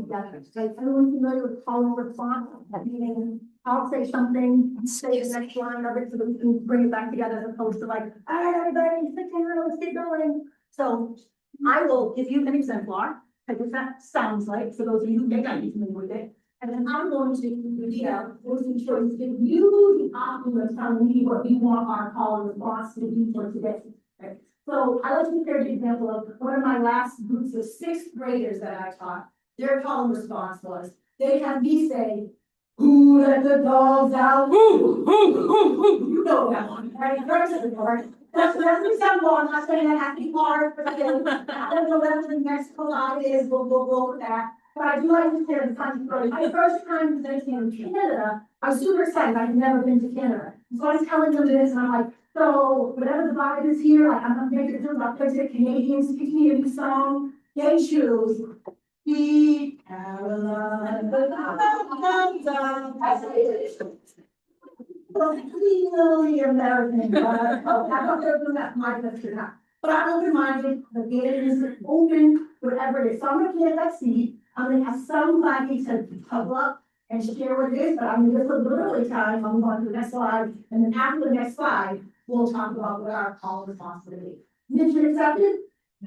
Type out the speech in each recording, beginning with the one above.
together. Like everyone's familiar with call and response, meaning I'll say something, say the next line of it so that we can bring it back together as opposed to like, all right, everybody, sit down, let's get going. So I will give you an exemplar, like what that sounds like, for those of you who may not be familiar with it. And then I'm going to read out those choices, give you the option of telling me what we want our call and response to be for today. Right? So I like to share the example of one of my last groups of sixth graders that I taught. Their call and response was, they had me say, "Who let the dogs out?" You know that one, right? First of the part. That's the sound long, I'm not saying that has to be hard, but I don't know whether the Mexico line is, we'll go with that. But I do like to share the funny story. My first time presenting in Canada, I was super excited. I'd never been to Canada. So I was telling them this, and I'm like, so whatever the vibe is here, like I'm gonna make it through. I'll play to the Canadians, teach me a new song. They choose Sweet Caroline. Really American, but I don't know that my or not. But I'm open-minded, the gate is open, whatever it is. So I'm gonna plant that seed. I'm gonna have somebody to couple up and share what it is, but I'm gonna give a little early time. I'm going to the next slide, and then after the next slide, we'll talk about what our call response will be. Mission accepted?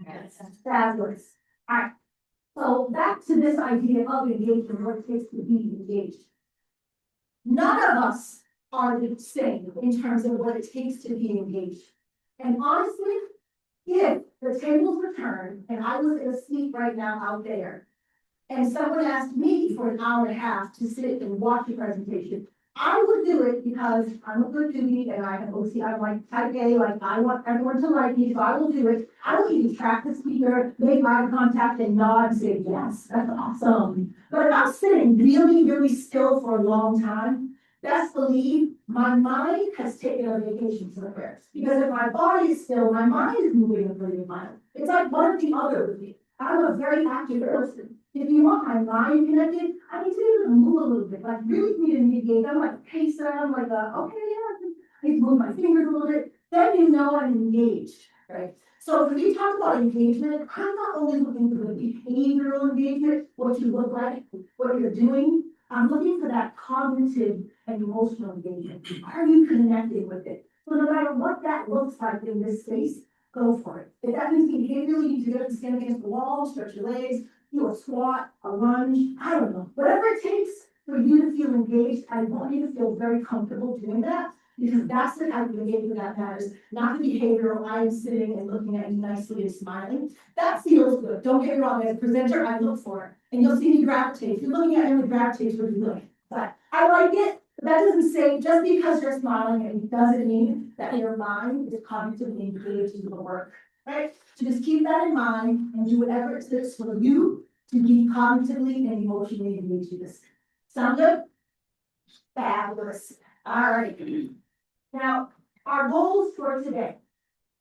Yes. Fabulous. All right. So back to this idea of engagement, what it takes to be engaged. None of us are the same in terms of what it takes to be engaged. And honestly, if the tables were turned and I was in a seat right now out there, and someone asked me for an hour and a half to sit and watch a presentation, I would do it because I'm a good dude and I have OC, I'm like type A, like I want everyone to like me, so I will do it. I will even track the speaker, make eye contact and nod and say, yes, that's awesome. But if I'm sitting really, really still for a long time, best believe my mind has taken a vacation somewhere. Because if my body is still, my mind is moving a million miles. It's like one or the other with me. I'm a very active person. If you want my mind connected, I need to move a little bit, like really need to engage. I'm like a pacer, I'm like okay, yeah, I need to move my fingers a little bit. Then you know I'm engaged, right? So when we talk about engagement, I'm not only looking for the behavioral engagement, what you look like, what you're doing. I'm looking for that cognitive and emotional engagement. Are you connecting with it? So no matter what that looks like in this space, go for it. If that means behaviorally, you need to get up and stand against the wall, stretch your legs, do a squat, a lunge, I don't know. Whatever it takes for you to feel engaged, I want you to feel very comfortable doing that because that's the type of engagement that matters, not the behavioral, I am sitting and looking at you nicely and smiling. That feels good. Don't get me wrong, as a presenter, I look for it. And you'll see me gravitate. If you're looking at me, gravitates where you look. But I like it. But that doesn't say just because you're smiling, it doesn't mean that your mind is cognitively engaged in the work. Right? So just keep that in mind and do whatever it takes for you to be cognitively and emotionally engaged with this. Sound good? Fabulous. All right. Now, our goals for today.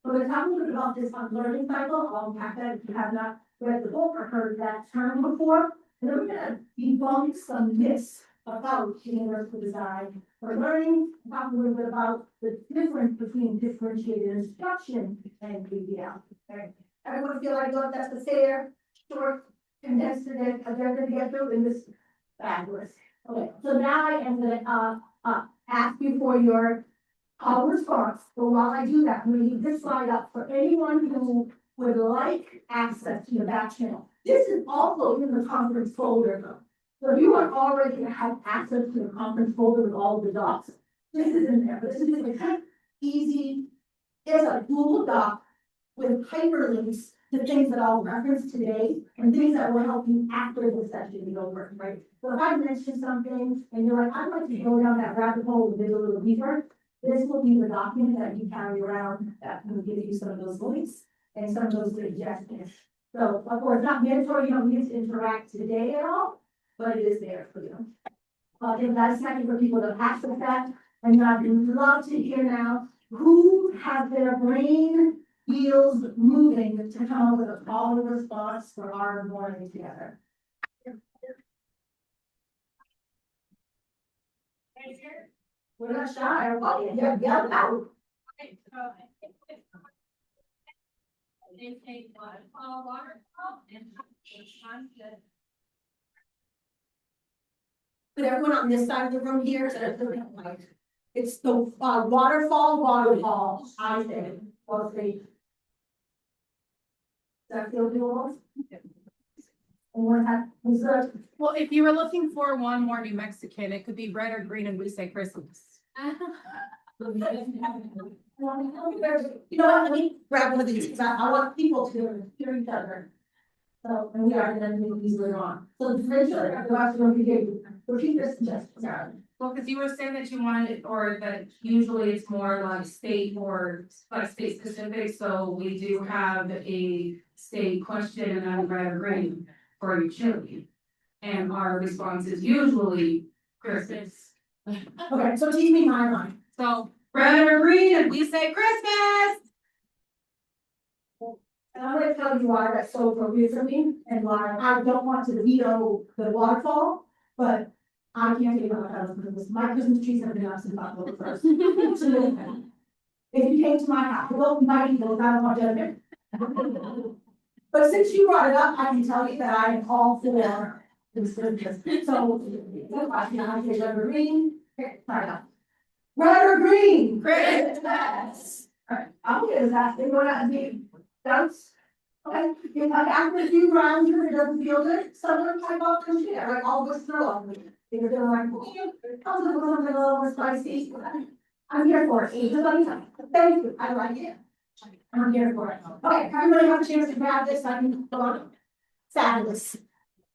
We're going to talk a little bit about this learning cycle. I'll unpack that if you have not read the book or heard that term before. And then we're going to debunk some myths about universal design for learning, talk a little bit about the difference between differentiated instruction and PBL. Okay. Everyone feel like that's a fair, short, condensed agenda to get through in this fabulous. Okay, so now I am going to ask you for your call response. But while I do that, I'm going to leave this slide up for anyone who would like access to the back channel. This is also in the conference folder though. So if you are already have access to the conference folder with all of the docs, this is in there. This is a kind of easy, it's a Google Doc with hyperlinks to things that I'll reference today and things that will help you after the session is over, right? So if I mention something and you're like, I'd like to go down that rabbit hole and dig a little deeper, this will be the document that you carry around that will give you some of those links and some of those suggestions. So of course, not mandatory, you don't need to interact today at all, but it is there for you. I'll give that a second for people to access that. And I'd love to hear now who has their brain wheels moving to come up with a call and response for our morning together. We're not shy. Everybody, yell out. They take water and But everyone on this side of the room here, so it's like, it's the waterfall, I think, well, they. Does that feel doable? And what was that? Well, if you were looking for one more New Mexican, it could be red or green and we say Christmas. You know what, let me grab one of these, because I want people to hear each other. So, and we are gonna move these later on. So the Edventure, the last one we gave, repeat this suggestion, Sarah. Well, because you were saying that you wanted, or that usually it's more like state or like state specific, so we do have a state question and then red or green for utility. And our response is usually Christmas. Okay, so teach me my line. So red or green and we say Christmas. And I'm gonna tell you why that's so appropriate for me, and why I don't want to veto the waterfall, but I can't take my house because my Christmas trees have been up since October first. If you came to my house, well, my people, I don't want judgment. But since you brought it up, I can tell you that I am all for this Christmas. So, I say red or green, try it out. Red or green? Christmas. Alright, I'll get that, they go out and be, that's, okay, if after a few rounds, it doesn't feel good, someone type off the shit, like, I'll just throw off me. If you're like, comes with something a little more spicy, I'm here for it, just let me know. Thank you, I like it. I'm here for it. Okay, everybody have a chance to grab this, I can go on. Fabulous.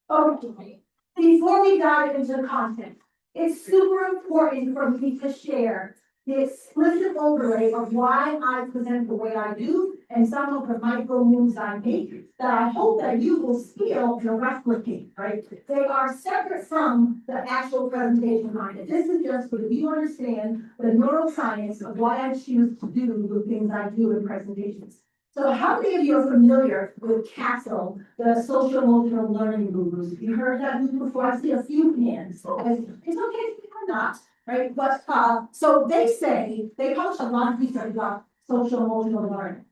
Okay, before we dive into the content, it's super important for me to share the explicit overlay of why I present the way I do and some of the micro moves I make that I hope that you will steal and replicate, right? They are separate from the actual presentation behind it. This is just so that you understand the neuroscience of why I choose to do the things I do in presentations. So how many of you are familiar with CASEL, the social emotional learning gurus? Have you heard that before? I see a few hands. It's okay if you're not, right? But so they say, they publish a lot of research about social emotional learning.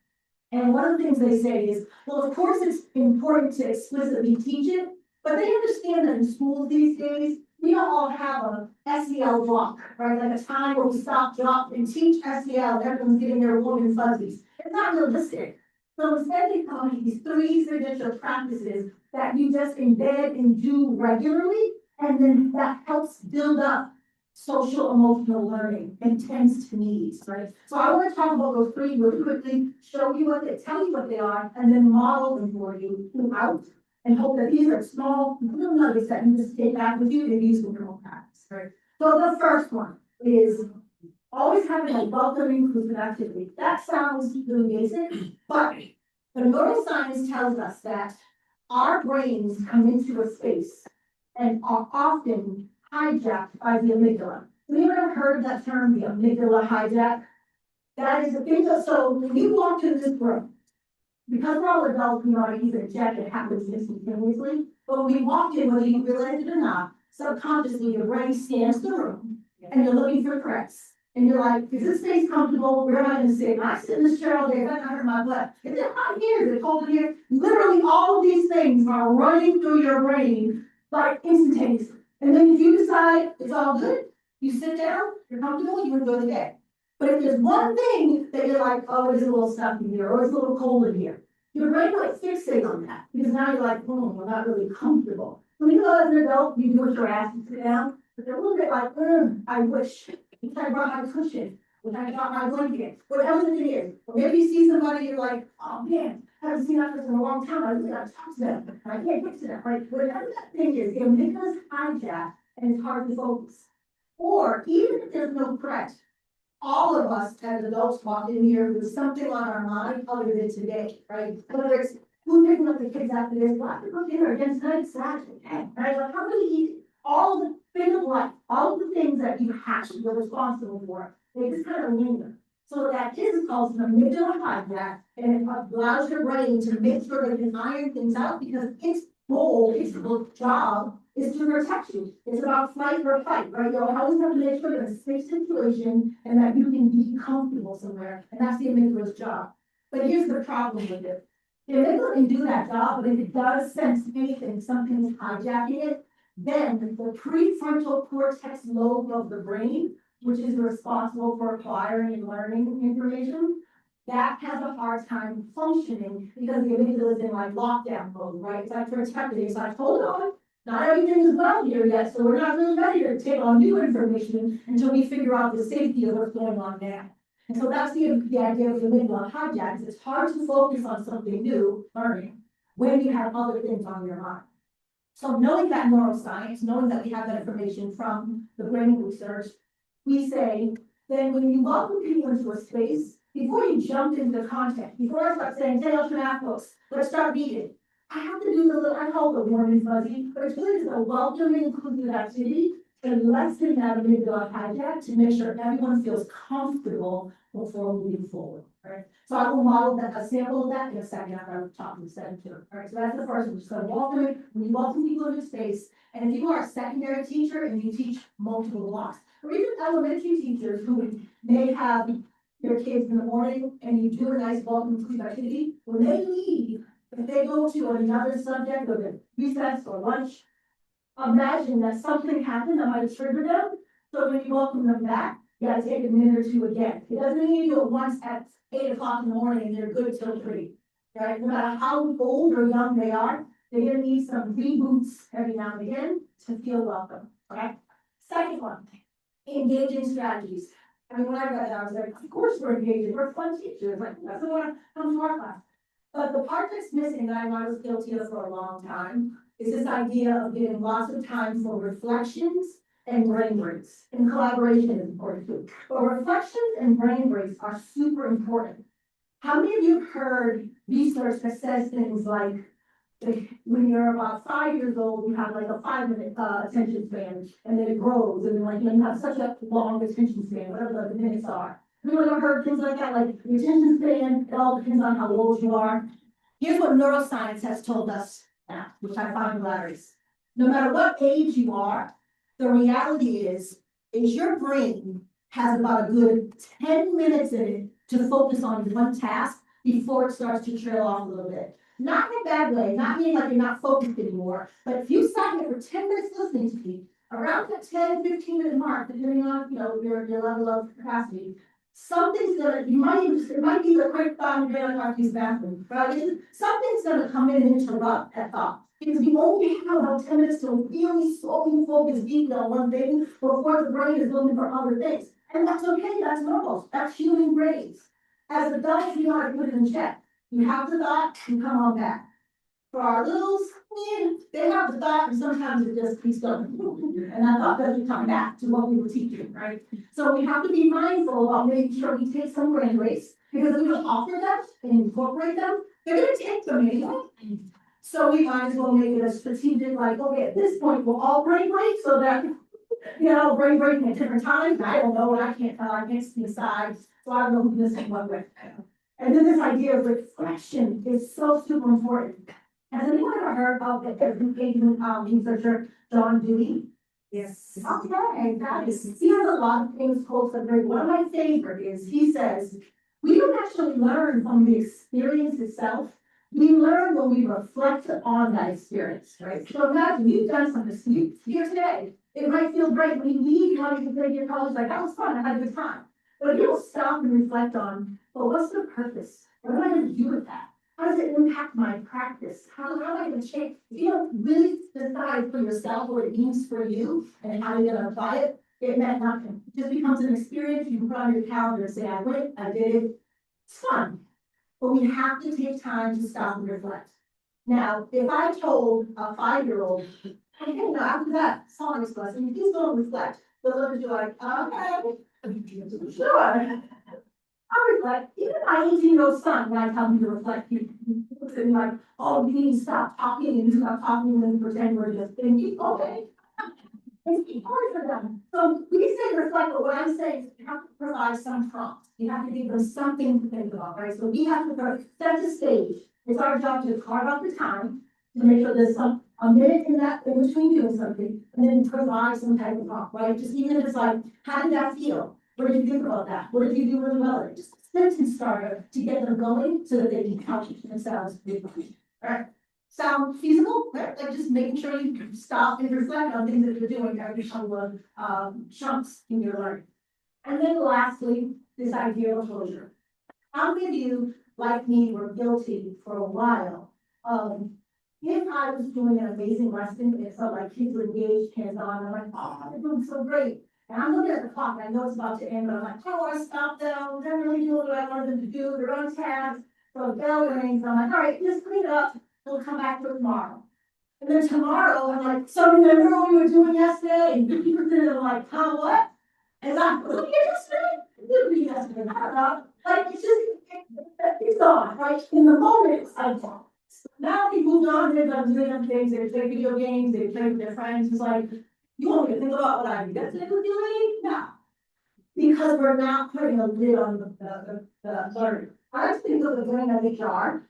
And one of the things they say is, well, of course it's important to explicitly teach it, but they understand that in schools these days, we don't all have a SEL block, right? Like a time where we stop, drop, and teach SEL, and everyone's getting their warm and fuzzies. It's not realistic. So instead they come up with these 3 signature practices that you just embed and do regularly, and then that helps build up social emotional learning and tends to needs, right? So I want to talk about those 3 really quickly, show you what they, tell you what they are, and then model them for you throughout, and hope that these are small little nuggets that you just take back with you and use in your own practice, right? So the first one is always having a welcoming, inclusive activity. That sounds really basic, but the neuroscience tells us that our brains come into a space and are often hijacked by the amygdala. Have you ever heard of that term, the amygdala hijack? That is the thing that, so when you walk into this room, because we're all adults, we know how to use a jet, it happens instantaneously, but when we walk in, whether you realize it or not, subconsciously your brain scans the room and you're looking for threats. And you're like, is this space comfortable? We're not gonna say, I sit in this chair all day, I hurt my butt. Is it hot here? Is it cold in here? Literally all of these things are running through your brain like instantaneously. And then if you decide it's all good, you sit down, you're comfortable, you enjoy the day. But if there's one thing that you're like, oh, it's a little stuffy here, or it's a little cold in here, your brain might fixate on that, because now you're like, oh, I'm not really comfortable. When you go as an adult, you do what you're asked to sit down, but they're a little bit like, I wish I brought my cushion, when I brought my blanket, whatever it is. Or maybe you see somebody, you're like, oh man, I haven't seen that person in a long time, I really gotta talk to them, I can't get to them, right? Whatever that thing is, the amygdala's hijacked, and it's hard to focus. Or even if there's no threat, all of us as adults walk in here with something on our mind other than today, right? Whether it's who's picking up the kids after this, what to cook dinner again tonight, Saturday, right? Like how many eat all the things of life, all the things that you have to be responsible for, they just kind of linger. So that is called an amygdala hijack, and it allows your brain to make sure that you can iron things out because its goal, its job is to protect you. It's about fight or fight, right? You always have to make sure you're in a safe situation and that you can be comfortable somewhere, and that's the amygdala's job. But here's the problem with it. The amygdala can do that job, but if it does sense anything, something is hijacking it, then the prefrontal cortex lobe of the brain, which is responsible for acquiring and learning information, that has a hard time functioning because the amygdala is in like lockdown mode, right? It's like protecting. It's like, hold on, not everything is well here yet, so we're not really ready to take on new information until we figure out the safety of what's going on now. And so that's the idea of the amygdala hijacks. It's hard to focus on something new, learning, when you have other things on your mind. So knowing that neuroscience, knowing that we have that information from the brain research, we say, then when you welcome people into a space, before you jump into the content, before I start saying, take out your math books, let's start reading. I have to do the little, I call it the warm and fuzzy, but it's really just a welcoming, inclusive activity and lessen that amygdala hijack to make sure everyone feels comfortable before moving forward, right? So I will model that, a sample of that in a second after I'm talking to second two. All right, so that's the first one, just gonna welcome, when you welcome people into space, and if you are a secondary teacher and you teach multiple blocks, or even elementary teachers who may have your kids in the morning and you do a nice welcome inclusive activity, when they leave, if they go to another subject or the recess or lunch, imagine that something happened that might have triggered them. So when you welcome them back, you gotta take a minute or two again. It doesn't mean you do it once at 8 o'clock in the morning and they're good till 3. Right? No matter how old or young they are, they're gonna need some reboots every now and again to feel welcome. Okay? Second one, engaging strategies. I mean, when I read that, I was like, of course we're engaging, we're fun teachers, like, that's the one come to our class. But the part that's missing that I was guilty of for a long time is this idea of giving lots of time for reflections and brain breaks. And collaboration is important too. But reflections and brain breaks are super important. How many of you have heard research that says things like when you're about 5 years old, you have like a 5-minute attention span, and then it grows, and then like you have such a long attention span, whatever the minutes are. Anyone ever heard things like that? Like the attention span, it all depends on how old you are. Here's what neuroscience has told us now, which I find hilarious. No matter what age you are, the reality is your brain has about a good 10 minutes in it to focus on one task before it starts to trail off a little bit. Not in a bad way, not meaning like you're not focused anymore, but if you sat here for 10 minutes listening to me, around the 10-15 minute mark, depending on your level of capacity, something's gonna, you might even, it might be the quick thought, you may not use the bathroom, right? Something's gonna come in and interrupt that thought. Because we only have about 10 minutes to really slowly focus deeply on one thing before the brain is looking for other things. And that's okay, that's normal, that's human brains. As adults, we know how to put it in check. You have the thought, you come on back. For our littles, they have the thought, and sometimes it just keeps going. And that thought doesn't come back to what we were teaching, right? So we have to be mindful about making sure we take some brain breaks, because if we don't offer them and incorporate them, they're gonna take them anyway. So we might as well make it a strategic, like, okay, at this point, we'll all brain break so that, brain breaking at different times. I don't know, I can't see sides, so I don't know who this one with. And then this idea of reflection is so super important. Has anyone ever heard of the education researcher John Dewey? Yes. Okay, that is, he has a lot of things quotes that great. One of my favorite is he says, we don't actually learn from the experience itself. We learn when we reflect on that experience, right? So imagine you've done something here today. It might feel great when you leave, you want to say to your colleagues, like, that was fun, I had a good time. But if you don't stop and reflect on, well, what's the purpose? What am I going to do with that? How does it impact my practice? How am I going to change? If you don't really decide for yourself what it means for you and how you're going to apply it, it meant nothing. It just becomes an experience you can put on your calendar and say, I went, I did it. It's fun. But we have to take time to stop and reflect. Now, if I told a 5-year-old, hey, after that science lesson, please don't reflect. They'll look at you like, okay, sure. I reflect, even my 18-year-old son, when I tell him to reflect, he looks at me like, oh, you need to stop talking and you stop talking and then pretend we're just thinking, okay. It's hard for them. So we say reflect, but what I'm saying is you have to provide some prompt. You have to give them something to think about, right? So we have to set the stage. It's our job to carve out the time to make sure there's a minute in between doing something, and then provide some type of prompt, right? Just even if it's like, how did that feel? What did you think about that? What did you do really well? Just a sentence starter to get them going so that they can couch themselves. All right. sound feasible, right? Like just making sure you stop and reflect on things that you're doing every couple of chunks in your learning. And then lastly, this idea of closure. How many of you, like me, were guilty for a while of if I was doing an amazing lesson, it felt like kids were engaged, hands-on, I'm like, oh, they're doing so great. And I'm looking at the clock, and I know it's about to end, but I'm like, I don't want to stop them, they're really doing what I wanted them to do, they're on task. So the bell rings, I'm like, all right, just clean it up, we'll come back to it tomorrow. And then tomorrow, I'm like, so remember what we were doing yesterday? And 50% of them are like, huh, what? And I'm like, look at yesterday, didn't be yesterday, I don't know. Like, it's just, it's gone, right? In the moment, I'm gone. Now they moved on, they've done million things, they play video games, they play with their friends, it's like, you want me to think about what I did yesterday with you, lady? No. Because we're not putting a lid on the learning. I just think of the brain as a jar,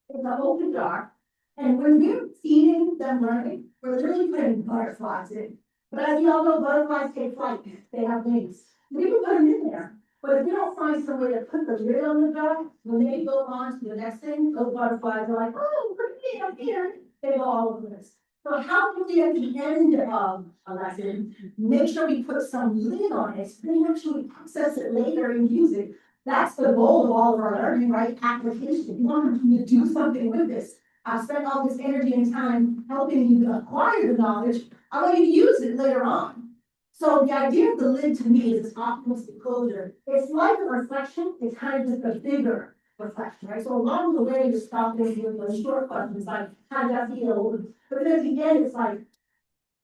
it's an open jar, and when we're feeding them learning, we're literally putting butterflies in. But as you all know, butterflies take flight, they have wings. We can put them in there, but if we don't find some way to put the lid on the jar, when they go on to the next thing, those butterflies are like, oh, look at me, I'm here. They go all over this. So how can we at the end of a lesson, make sure we put some lid on it, so they actually process it later and use it. That's the goal of all of our learning, right? Application. You want them to do something with this. I've spent all this energy and time helping you acquire the knowledge. I want you to use it later on. So the idea of the lid to me is this optimistic closure. It's like a reflection, it's kind of just a bigger reflection, right? So along the way, you stop there with those short questions like, how did I feel? But then at the end, it's like,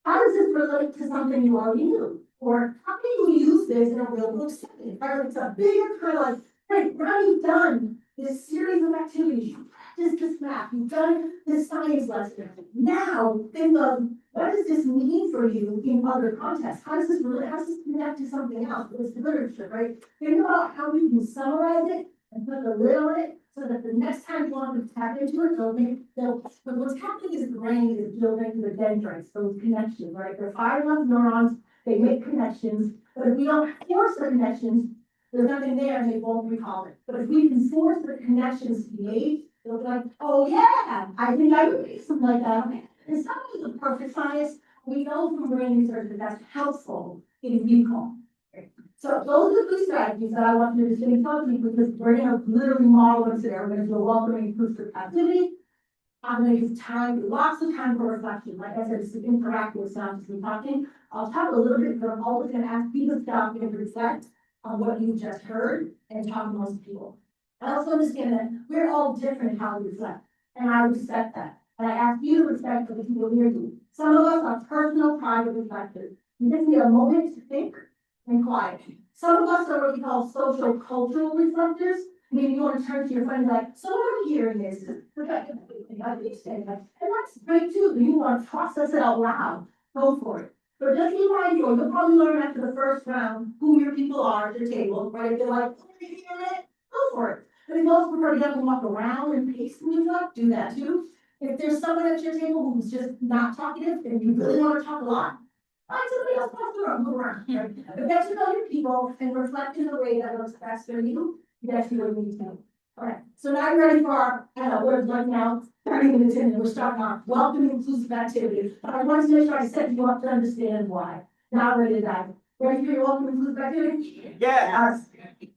how does this relate to something you already knew? Or how can you use this in a real world setting? Right? It's a bigger kind of like, hey, now you've done this series of activities, you practiced this math, you've done this science lesson. Now think of what does this mean for you in other contexts? How does this connect to something else? It's literature, right? Think about how we can summarize it and put the lid on it so that the next time you want to tap into it, but what's happening is the brain is building the dendrites, those connections, right? They're firing off neurons, they make connections, but if we don't force the connections, there's nothing there and they won't recall it. But if we can force the connections to be made, they'll be like, oh yeah, I think I would do something like that. It's not really the perfect science. We know from brain research that that's helpful in recall. So those are the three strategies that I want you to just think about because we're going to literally model them today. We're going to do a welcoming inclusive activity. I'm going to use time, lots of time for reflection. Like I said, it's interactive, it's not just me talking. I'll talk a little bit, but I'm always going to ask you to stop and reflect on what you just heard and talk to most people. I also understand that we're all different in how we reflect, and I respect that. And I ask you to respect for the people near you. Some of us are personal, private reflectors. You just need a moment to think and quiet. Some of us are what we call social cultural reflectors. Maybe you want to turn to your friend like, so what I'm hearing is, and that's great too. You want to process it out loud. Go for it. But just be mindful, you'll probably learn after the first round who your people are at your table, right? If they're like, oh, you're hearing it, go for it. But if you also prefer to get them walk around and peacefully talk, do that too. If there's someone at your table who's just not talkative and you really want to talk a lot, find somebody else across the room, move around. Right? But get to know your people and reflect in a way that works best for you. That's what we need to know. All right, so now you're ready for our, we're like now 30 minutes in and we're starting our welcome inclusive activity. But I wanted to make sure I set you up to understand why. Now we're ready to dive. Ready for your welcome inclusive activity? Yes.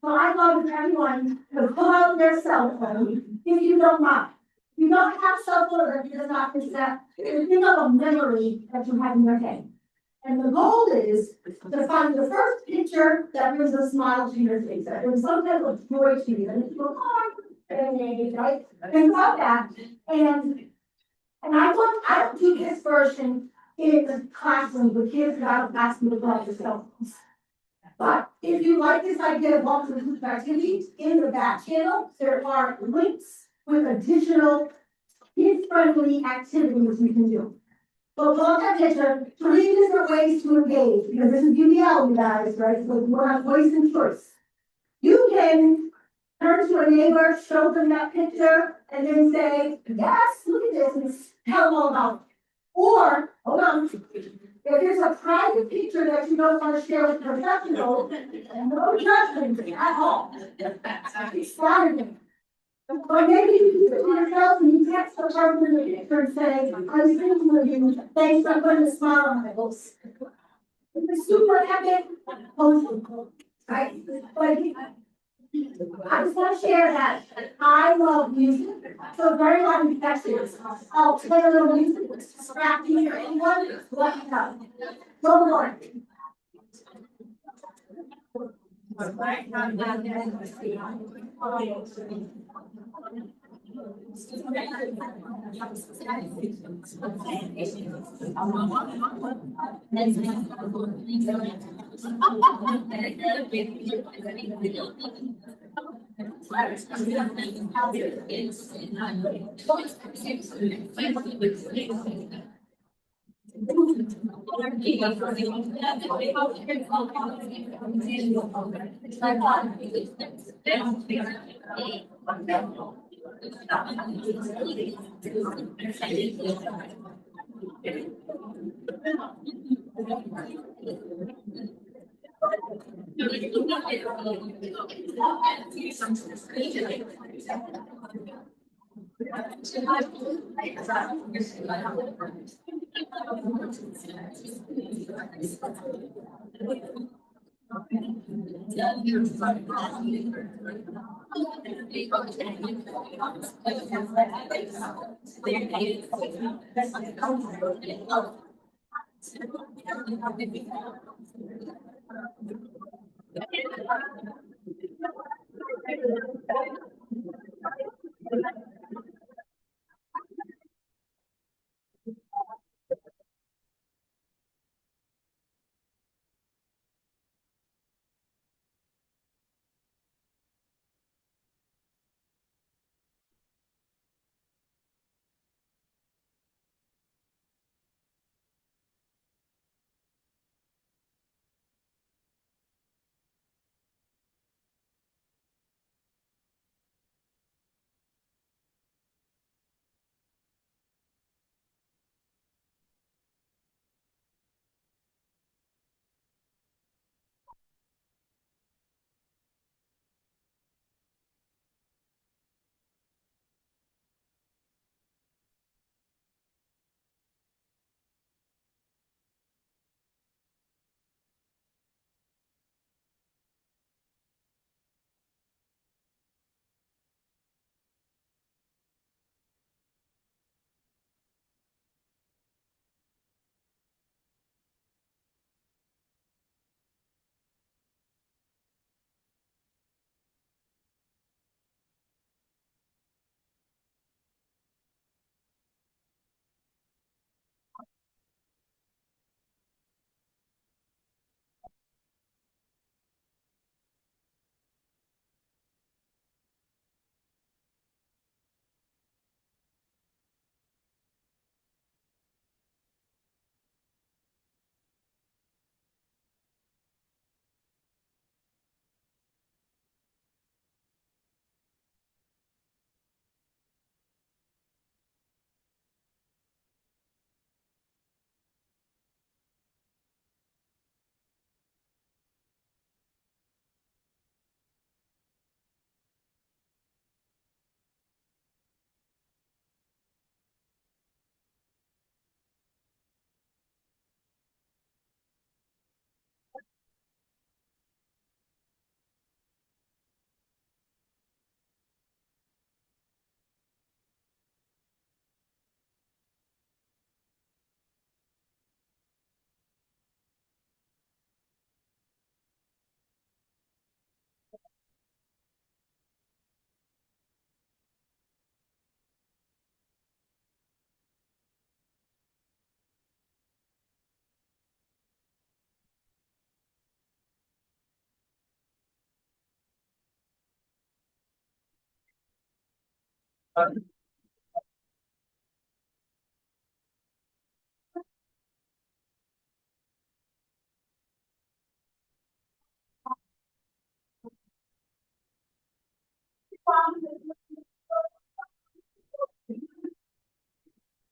So I'd love if everyone to pull out their cell phone if you don't mind. If you don't have cell phone or if you does not consent, think of a memory that you have in your head. And the goal is to find the first picture that brings a smile to your face, that brings some type of joy to you. And if you go, oh, right? Think about that. And I don't do this version in the classroom with kids that I don't ask them to pull out their cell phones. But if you like this idea of welcome inclusive activities, in the back channel, there are links with additional kid-friendly activities you can do. But look at that picture, 3 different ways to engage, because this is UBL, you guys, right? So you have voice and choice. You can turn to a neighbor, show them that picture, and then say, yes, look at this, and tell them all about it. Or, hold on, if there's a private picture that you don't want to share with professionals, no judgment at all. It's Saturday. Or maybe you do it to yourself and you text the person in the picture and say, I'm thinking of you, thanks for putting a smile on my face. It's super epic, right? But I just want to share that I love music, so very lot of infections. I'll play a little music, scrap you or anyone, let me know. Go for it.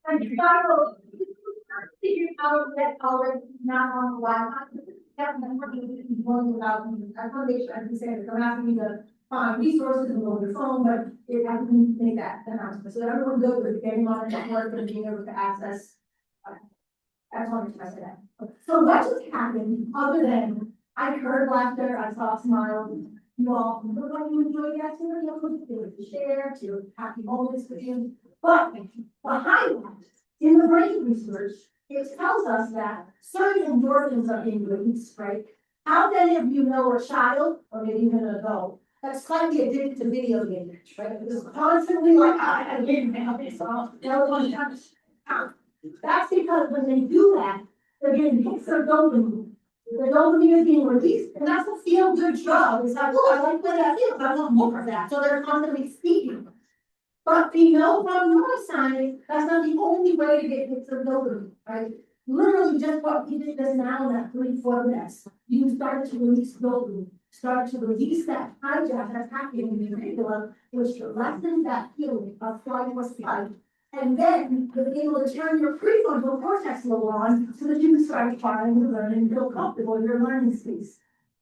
And Chicago, figured out that already not on the Wi-Fi. That's the important thing going about. I want to make sure I can say it. Don't have to be the find resources and go on your phone, but I can make that announcement, so everyone goes with getting on the network and being able to access. That's one I said that. So what just happened, other than I heard laughter, I saw a smile, you all look like you enjoyed the activity, I was able to share, to happy moments with you. But behind that, in the brain research, it tells us that certain endorphins are being released, right? How many of you know a child, or maybe even an adult, that's slightly addicted to video games, right? It's constantly like, I had a game now, so now one that's because when they do that, they're getting hits of dopamine. The dopamine is being released, and that's a feel-good drug. It's like, oh, I like the way that feels, I want more of that. So they're constantly seeking. But we know from neuroscience, that's not the only way to get hits of dopamine, right? Literally just what we did just now in that 3-4 minutes. You started to release dopamine, started to release that hijack that's happening in the amygdala, which lessens that feeling of flight or fight. And then you're able to turn your prefrontal cortex level on so that you can start applying and learning and feel comfortable in your learning space.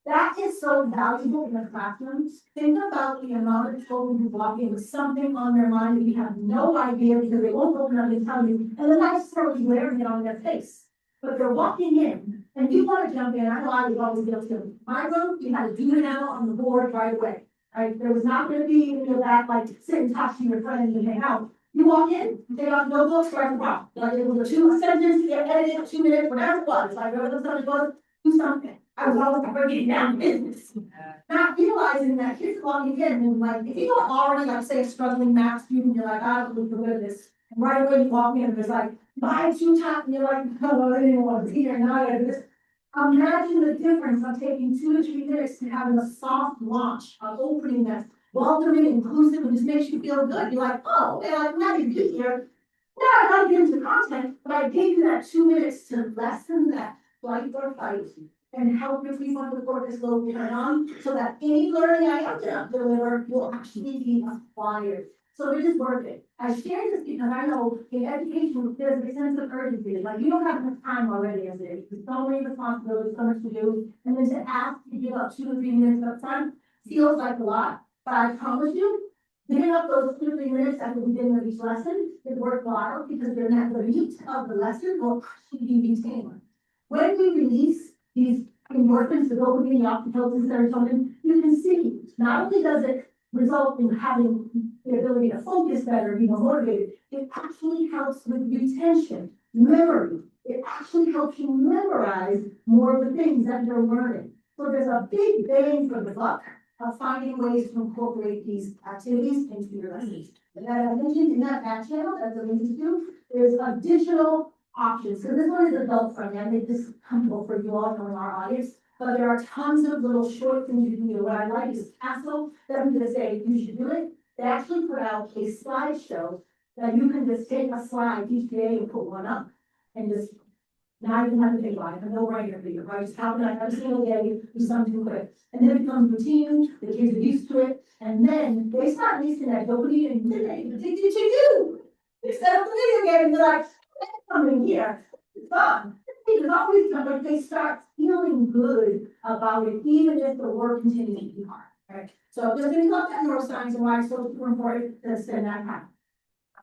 That is so valuable in the classrooms. Think about the amount of children who walk in with something on their mind that you have no idea because they won't open up and tell you, and they're not necessarily wearing it on their face. But they're walking in, and you want to jump in. I know I was always guilty of it. My room, we had to do it now on the board right away. Right? There was not going to be any of that, like sit and talk to your friends and hang out. You walk in, they got notebooks, write a prompt. Like it was a 2 sentence, get edited, 2 minutes, whatever it was. Like whatever something was, do something. I was always breaking down business. Not realizing that kids walking in and like, if you are already like say a struggling math student, you're like, I don't believe this. And right away you walk in and there's like, buy 2 top, and you're like, oh, I didn't want to be here, now I gotta do this. Imagine the difference of taking 2 to 3 minutes to having a soft launch, of opening that's welcoming, inclusive, and just makes you feel good. You're like, oh, okay, I'm glad to be here. Yeah, I gotta get into content, but I gave you that 2 minutes to lessen that flight or fight and help your prefrontal cortex lobe turn on so that any learning I have to deliver will actually be acquired. So it is worth it. I share this because I know in education there's a sense of urgency. Like you don't have enough time already as it is. There's so many responsibilities, so much to do, and then to ask to give up 2 to 3 minutes up front feels like a lot. But I promise you, giving up those 2 to 3 minutes at the beginning of each lesson is worthwhile because they're not the meat of the lesson will actually be retained. When we release these endorphins, the dopamine, the oxytocin, serotonin, you can see not only does it result in having the ability to focus better, be more motivated, it actually helps with retention, memory. It actually helps you memorize more of the things that you're learning. So there's a big bang for the buck of finding ways to incorporate these activities into your lessons. And as I mentioned in that back channel, as a link to do, there's additional options. So this one is adult friendly. I made this comfortable for you all knowing our audience, but there are tons of little short things you can do. What I like is Castle, that I'm gonna say you should do it. They actually put out a slideshow that you can just take a slide each day and put one up and just now you have to think about it, a no-brainer for you, right? Just how can I every single day do something quick? And then it becomes routine, the kids are used to it, and then they start releasing that dopamine and then they addicted to you. Instead of the video game, they're like, that's coming here, it's fun. It's always fun, but they start feeling good about it, even if the work continues to be hard, right? So just think about that neuroscience and why it's so super important to spend that time.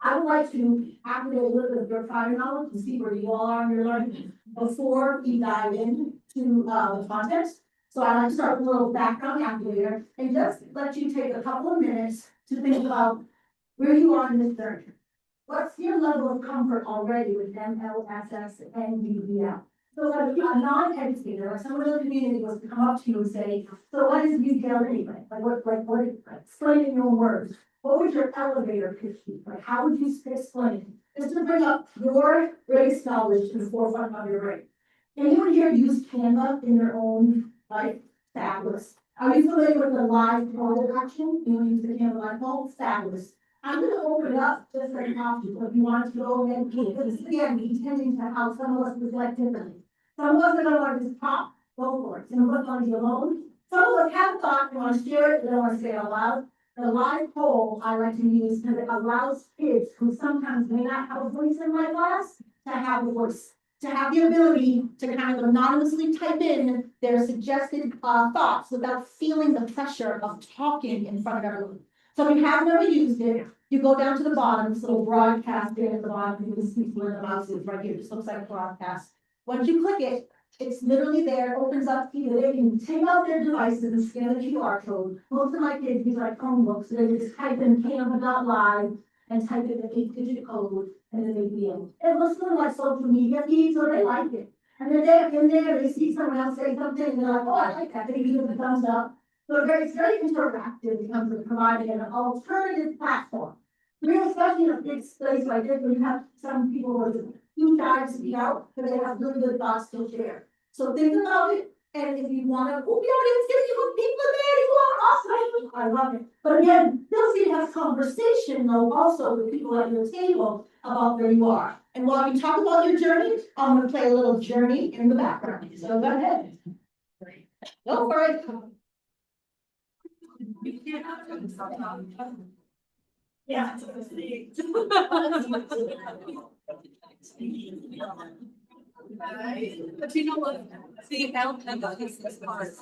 I would like to activate a little bit of your prior knowledge and see where you all are in your learning before we dive into the content. So I'd like to start with a little background activator and just let you take a couple of minutes to think about where you are in this journey. What's your level of comfort already with MLSS and UBL? So as a non-educator or someone in the community was to come up to you and say, so what is UBL anyway? Explain it in your own words. What would your elevator pitch be? Like, how would you explain? Just to bring up your race knowledge to the forefront of your brain. Anyone here use Canva in their own life? Fabulous. Are you familiar with the live poll action? You use the Canva live poll? Fabulous. I'm going to open it up just like options. So if you want to go ahead, because again, we tending to how some of us reflect differently. Some of us are going to want to just pop, go for it. Some of us want to be alone. Some of us have thought, they want to share it, they don't want to say it out loud. The live poll I like to use because it allows kids who sometimes may not have a voice in my class to have a voice. to have the ability to kind of anonymously type in their suggested thoughts without feeling the pressure of talking in front of everyone. So if you have never used it, you go down to the bottom, this little broadcast there at the bottom, you can see where the mouse is right here, it just looks like a broadcast. Once you click it, it's literally there, it opens up, either they can take out their devices and scan the QR code. Most of my kids use like Chromebooks, so they just type in Canva.live and type in the 8-digit code, and then they be in. It looks sort of like social media feed, so they like it. And then they're in there, they see someone else say something, and they're like, oh, I like that, they give it a thumbs up. So it's very interactive in terms of providing an alternative platform. Really, especially in a big space like this, where you have some people who are too shy to speak out, but they have really good thoughts to share. So think about it, and if you wanna, oh, we already have 50 people there, you are awesome. I love it. But again, feel free to have conversation though, also with people at your table about where you are. And while we talk about your journey, I'm gonna play a little journey in the background, so go ahead. Go for it. Yeah. But you know what? See, Alabama is this part.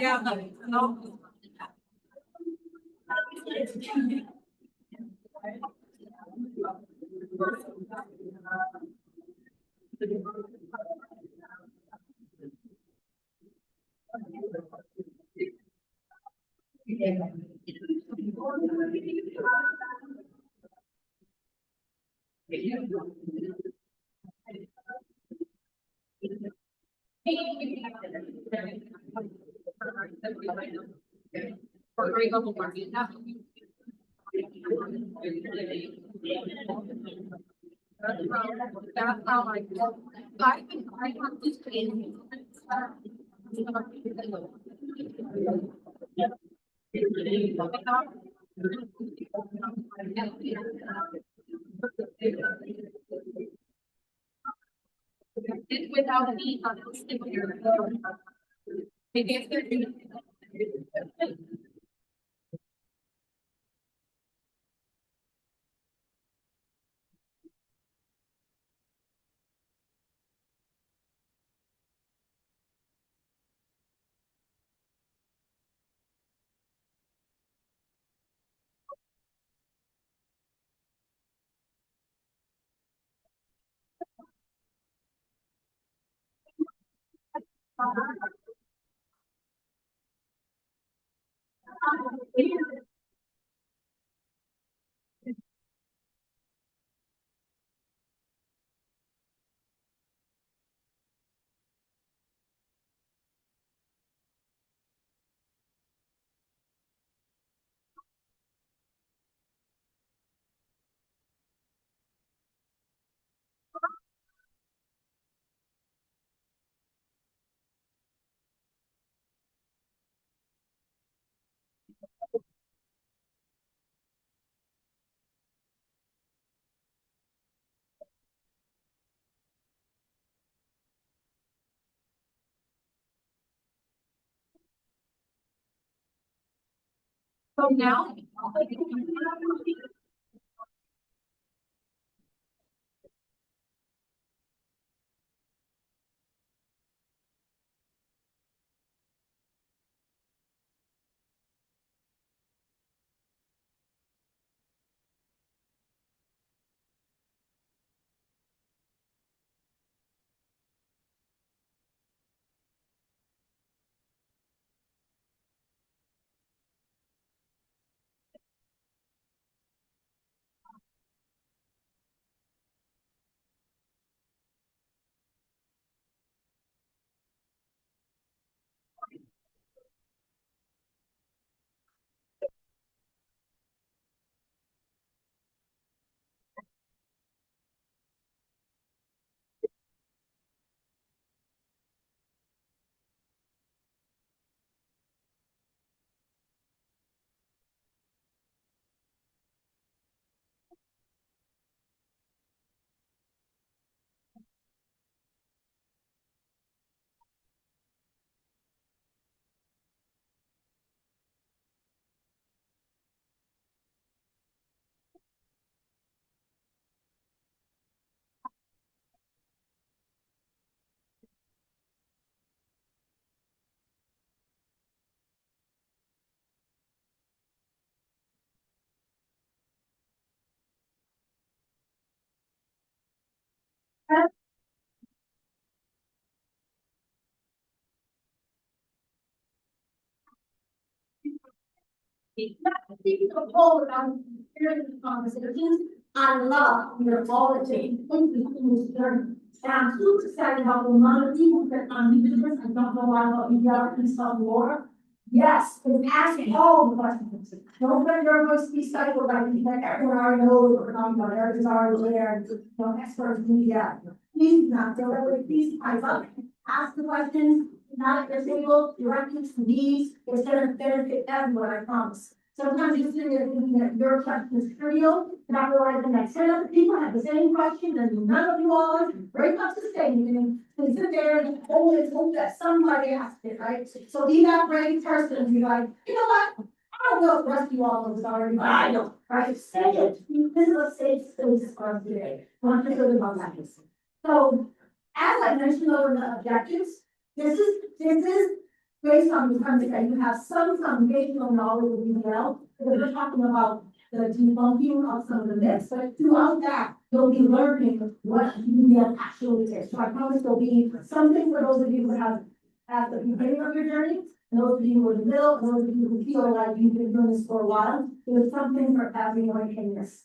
Yeah, but no. For grade level marking. That's how I feel. I think I have this training. Without me, maybe if they're. So now. Speaking of poll, I'm hearing the conversations, I love your quality, thank you, and I'm super excited about the amount of people that are new to this, I don't know why, but we are in some more. Yes, and ask all the questions, don't let your voice be stifled by the that everyone already knows what we're talking about, everybody's already there, you know, experts, media. Please not, don't let, please, pipe up, ask the questions, not at your table, directly to these, it's gonna benefit everyone, I promise. Sometimes you're sitting there thinking that your question is trivial, not realizing that 10 other people have the same question, and none of you all are very much the same, and sit there and always hope that somebody asked it, right? So be that brave person and be like, you know what? I don't know if the rest of you all was already, but I know, right? Say it, this is a safe space for us today, want to go about that. So, as I mentioned over the objectives, this is based on the premise that you have some foundational knowledge of UDL, because we're talking about the debunking of some of the myths, but throughout that, you'll be learning what UDL actually is. So I promise there'll be something for those of you who have at the beginning of your journey, and those of you who are in the middle, and those of you who feel like you've been doing this for a while, there's something for everyone in this.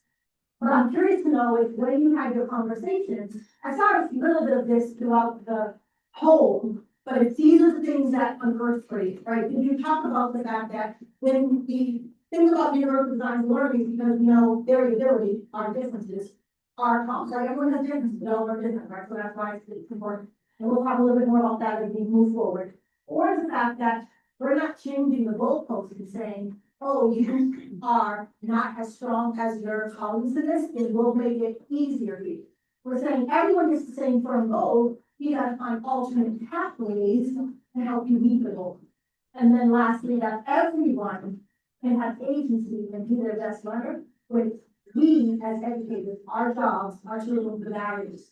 But I'm curious to know if when you had your conversations, I saw a little bit of this throughout the whole. But it's these are the things that unearth for you, right? Did you talk about the fact that when we think about universal design learning, because we know variability, our differences, are common, right? Everyone has differences, but all are different, right? So that's why it's important. And we'll talk a little bit more about that as we move forward. Or the fact that we're not changing the goalposts and saying, oh, you are not as strong as your colleagues in this, it will make it easier for you. We're saying everyone gets the same firm goal, you gotta find alternate pathways to help you meet the goal. And then lastly, that everyone can have agency and do their best learner, with we as educators, our jobs are to remove the barriers.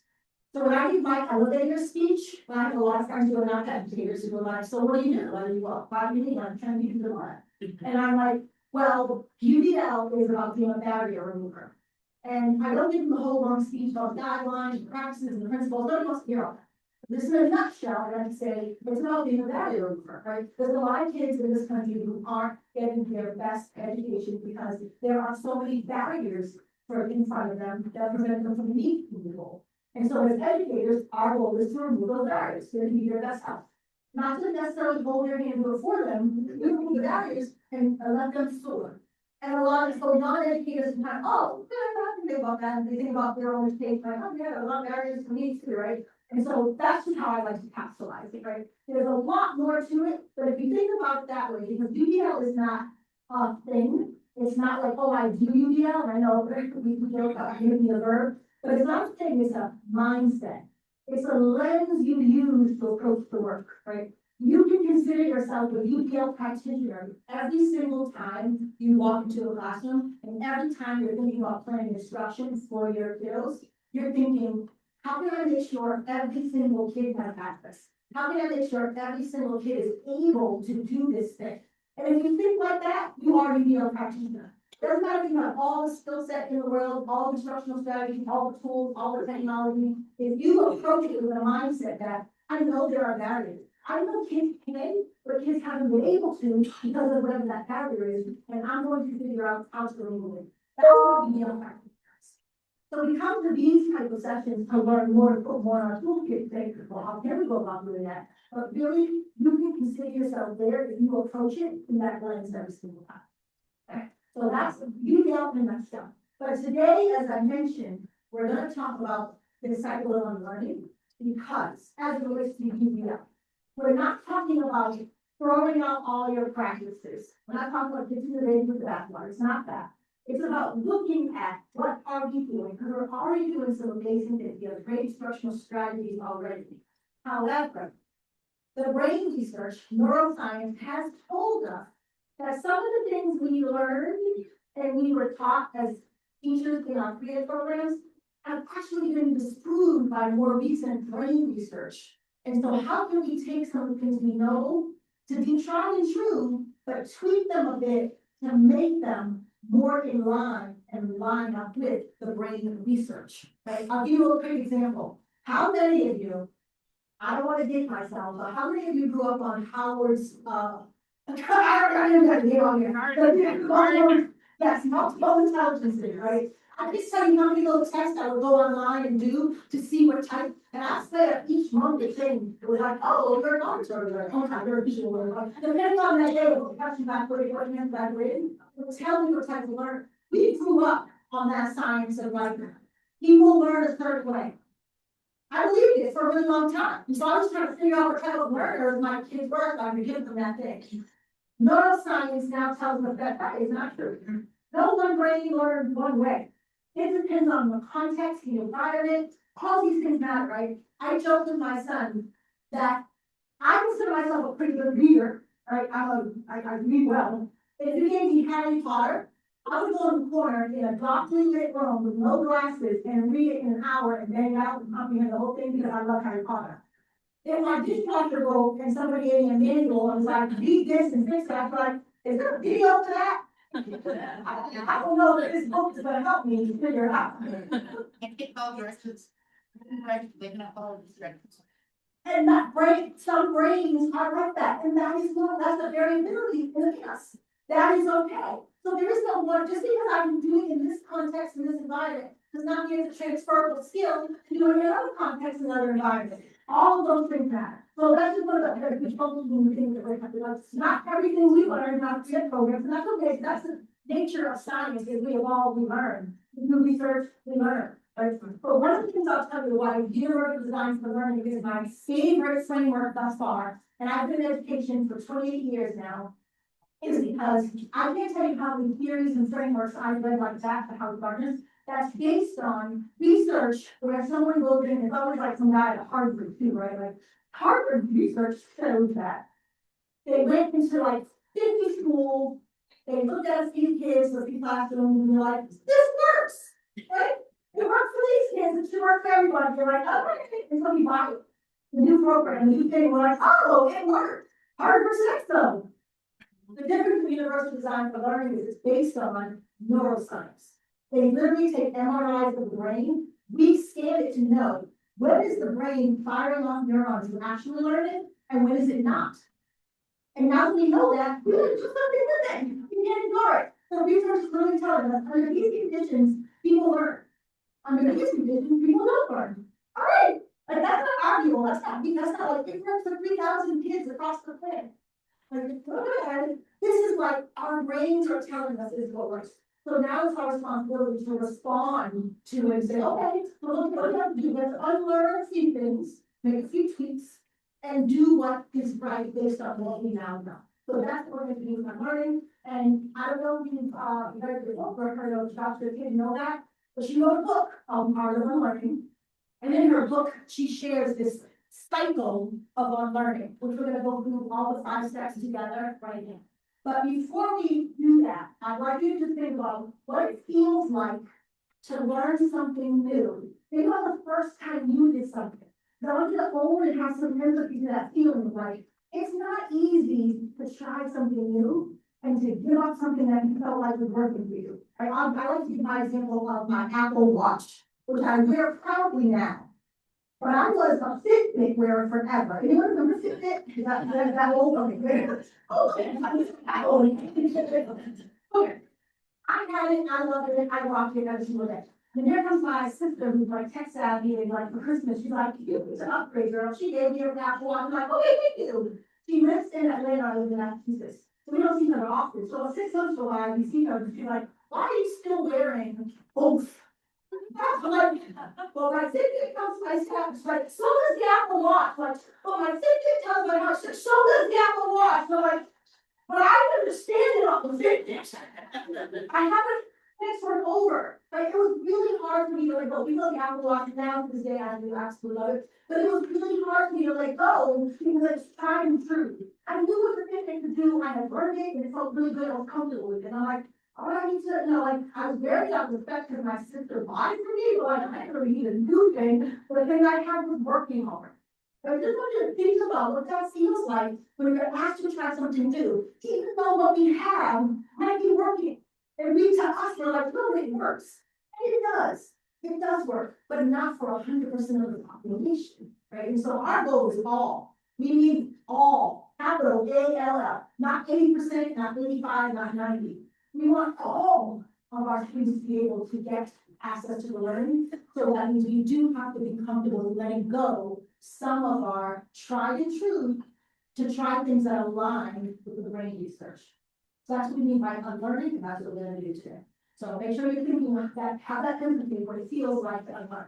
So when I give my elevator speech, I have a lot of friends who are not educators who are like, so what do you do? What do you walk? Why do you need? I'm trying to do the one. And I'm like, well, UDL is about being a barrier remover. And I don't give them the whole long speech about guidelines, and practices, and principles, nobody wants to hear all that. This is a nutshell, and I'd say it's about being a barrier remover, right? There's a lot of kids in this country who aren't getting their best education because there are so many barriers for in front of them that prevent them from meeting the goal. And so as educators, our goal is to remove those barriers, to be their best help. Not to necessarily hold their hand before them, we remove the barriers and let them soar. And a lot of, so non-educators kind of, oh, yeah, I can think about that, and they think about their own mistakes, like, oh, yeah, a lot of barriers for me too, right? And so that's just how I like to capsulize it, right? There's a lot more to it, but if you think about it that way, because UDL is not a thing, it's not like, oh, I do UDL, and I know we joke about giving the verb, but it's not a thing, it's a mindset. It's a lens you use to approach the work, right? You can consider yourself a UDL practitioner every single time you walk into a classroom, and every time you're thinking about planning instruction for your kiddos, you're thinking, how can I make sure every single kid has access? How can I make sure every single kid is able to do this thing? And if you think like that, you are a UDL practitioner. Doesn't matter if you have all the skill set in the world, all the instructional strategies, all the tools, all the technology. If you approach it with a mindset that I know there are barriers. I know kids can, but kids haven't been able to because of whatever that barrier is, and I'm going to figure out how to remove it. That's what UDL practice does. So we come to these type of sessions to learn more, to put more on our toolkit, say, well, how can we go about doing that? But really, you can consider yourself there if you approach it in that lens every single time. Okay. So that's UDL in a nutshell. But today, as I mentioned, we're going to talk about the cycle of learning because as it relates to UDL, we're not talking about throwing out all your practices. We're not talking about kitchen the baby with the bathwater. It's not that. It's about looking at what are we doing, because we're already doing some amazing things. We have great instructional strategies already. However, the brain research, neuroscience has told us that some of the things we learned and we were taught as teachers in our creative programs have actually been disproved by more recent brain research. And so how can we take some of the things we know to be tried and true, but tweak them a bit to make them more in line and line up with the brain research, right? I'll give you a quick example. How many of you, I don't want to date myself, but how many of you grew up on Howard's I don't know, you on here. Yes, multiple intelligences, right? I just tell you how many little tests I would go online and do to see what type, and I swear each month the thing, it was like, oh, you're an auditory learner, oh, you're a visual learner. Like, depending on that day, what question back, what you back written, it was telling me what type of learner. We grew up on that science of like, people learn a certain way. I believed it for a really long time, and so I was trying to figure out what type of learners my kids were, so I could give them that thing. Neuroscience now tells us that that is not true. No one brain learns one way. It depends on the context, the environment, all these things matter, right? I joke with my son that I consider myself a pretty good reader, right? I read well. If you gave me Harry Potter, I would go in the corner in a darkly lit room with no glasses and read it in an hour and bang it out and comprehend the whole thing because I love Harry Potter. If my dishwasher broke and somebody gave me a manual and was like, read this and fix that, I'm like, is there a video to that? I don't know that this book is gonna help me figure it out. And get all directions. Right, they can follow these directions. And that brain, some brains are like that, and that is not, that's a variability in us. That is okay. So there is no one, just because I'm doing it in this context, in this environment, does not mean it's a transferable skill to do it in another context, in another environment. All of those things matter. So that's just one of the huge things that we have to do. It's not everything we learn in our CED programs, and that's okay. That's the nature of science, is we evolve, we learn. We do research, we learn. Right? But one of the things I'll tell you why universal design for learning is my favorite framework thus far, and I've been in education for 28 years now, is because I can't tell you how many theories and frameworks I've read like that for how darkness. That's based on research where someone goes in, it's always like some guy at Harvard too, right? Like Harvard research shows that they went into like 50 schools, they looked at a few kids, a few classrooms, and they're like, this works, right? It works for these kids, it should work for everybody. They're like, oh, okay. And so we buy the new program, the new thing, we're like, oh, it worked. Harvard said so. The difference in universal design for learning is it's based on neuroscience. They literally take MRIs of the brain, we scan it to know when is the brain firing off neurons to actually learn it, and when is it not. And now that we know that, we can do something with it. We can't ignore it. So research is really telling us under these conditions, people learn. Under these conditions, people don't learn. All right, like that's not arguable. That's not like it works for 3,000 kids across the planet. Like, go ahead. This is like our brains are telling us is what works. So now it's our responsibility to respond to and say, okay, well, look what we have to do. Let's unlearn a few things, make a few tweaks, and do what is right based on what we now know. So that's what we're going to do with learning. And I don't know if you've read the book or heard of Dr. Kidd, know that, but she wrote a book called Part of Unlearning. And in her book, she shares this cycle of unlearning, which we're going to go through all the 5 steps together right now. But before we do that, I'd like you to think about what it feels like to learn something new. Think about the first time you did something. I want you to own and have some empathy to that feeling, right? It's not easy to try something new and to give up something that you felt like was working for you. I like to give my example of my Apple Watch, which I wear proudly now. But I was a Fitbit wearer forever. Anyone remember Fitbit? Is that old? Okay. Okay. I had it, I loved it, I rocked it every single day. And here comes my sister who's like tech savvy and like for Christmas, she's like, you need to upgrade, girl. She gave me her Apple Watch. I'm like, okay, thank you. She lives in Atlanta, I live in Massachusetts. So we don't see her often. So 6 months ago, we see her, and she's like, why are you still wearing both? I'm like, well, my Fitbit comes to my steps, like, so does the Apple Watch. Like, well, my Fitbit tells my house, so does the Apple Watch. So like, but I understand it on the Fitbit. I haven't transferred over. Like, it was really hard for me to let go. We look at Apple Watch now to this day, I do absolutely love it. But it was really hard for me to let go because it's tried and true. I knew what the Fitbit could do. I had learned it and it felt really good. I was comfortable with it. And I'm like, all I need to know, like, I was very out of respect because my sister bought it for me, but like, I didn't really need a new thing. But the thing I had was working hard. I just want you to think about what that feels like when you're asked to try something new, even though what we have might be working. And we, to us, we're like, no, it works. And it does work, but not for 100% of the population, right? And so our goal is all. We need all. Capital ALL, not 80%, not 85, not 90. We want all of our students to be able to get access to the learning. So that means we do have to be comfortable letting go some of our tried and true to try things that align with the brain research. So that's what we mean by unlearning, and that's what we're gonna do today. So make sure you're thinking like that, have that empathy, what it feels like to unlearn.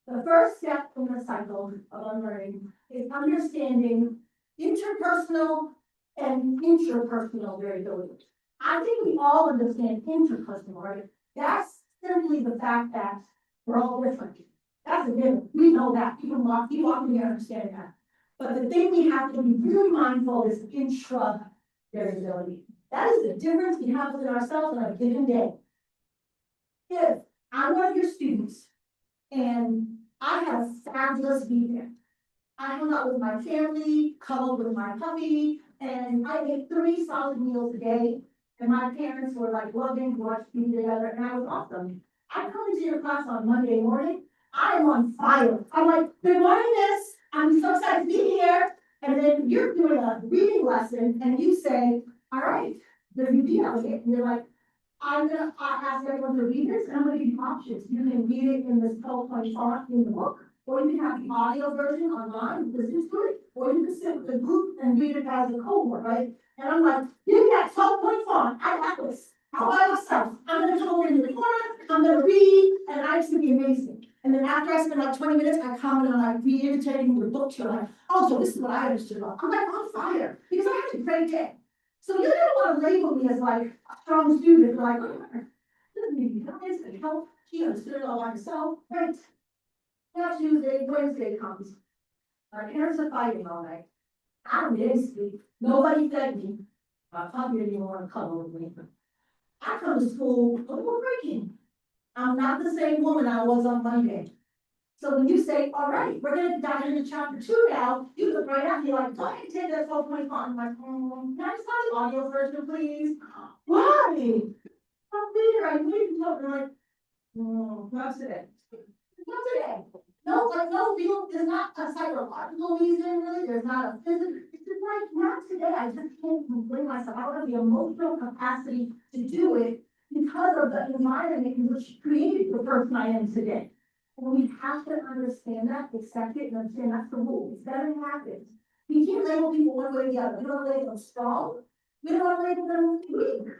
The first step in the cycle of unlearning is understanding interpersonal and intrapersonal variability. I think we all understand interpersonal, right? That's simply the fact that we're all different. That's a given. We know that. People often understand that. But the thing we have to be really mindful is intra variability. That is the difference we have within ourselves on a given day. If I'm one of your students and I had a fabulous weekend, I hung out with my family, cuddled with my puppy, and I ate 3 solid meals a day. And my parents were like loving to watch TV together, and I was awesome. I come into your class on Monday morning, I am on fire. I'm like, good morning, miss. I'm so excited to be here. And then you're doing a reading lesson, and you say, all right, the review of it. And you're like, I'm gonna ask everyone to read this, and I'm gonna give you options. You can read it in this PowerPoint font in the book, or you can have the audio version online, listen to it, or you can sit with the group and read it as a cohort, right? And I'm like, give me that 12-point font, I got this. All by myself. I'm gonna come over in the corner, I'm gonna read, and it's gonna be amazing. And then after I spend like 20 minutes, I come and I'm like reiterating the book to you, like, oh, so this is what I understood about. I'm like on fire, because I had a great day. So you don't want to label me as like a strong student, like, doesn't need to help, she understood it all by herself, right? Now Tuesday, Wednesday comes. Our parents are fighting all night. I didn't sleep. Nobody fed me. My puppy didn't even want to cuddle with me. I come to school a little breaking. I'm not the same woman I was on Monday. So when you say, all right, we're gonna dive into chapter 2 now, you look right at me like, go ahead and take that 12-point font. I'm like, can I just have the audio version, please? Why? I'm later, I waited until they're like, not today. Not today. No, like, no real, there's not a psychological reason, really, there's not a physical, it's just like, not today, I just can't bring myself, I don't have the emotional capacity to do it because of the environment in which created the person I am today. And we have to understand that, accept it, and understand that's the rule, it's better than happens. We can't label people one way or the other, we don't label them strong, we don't want to label them weak.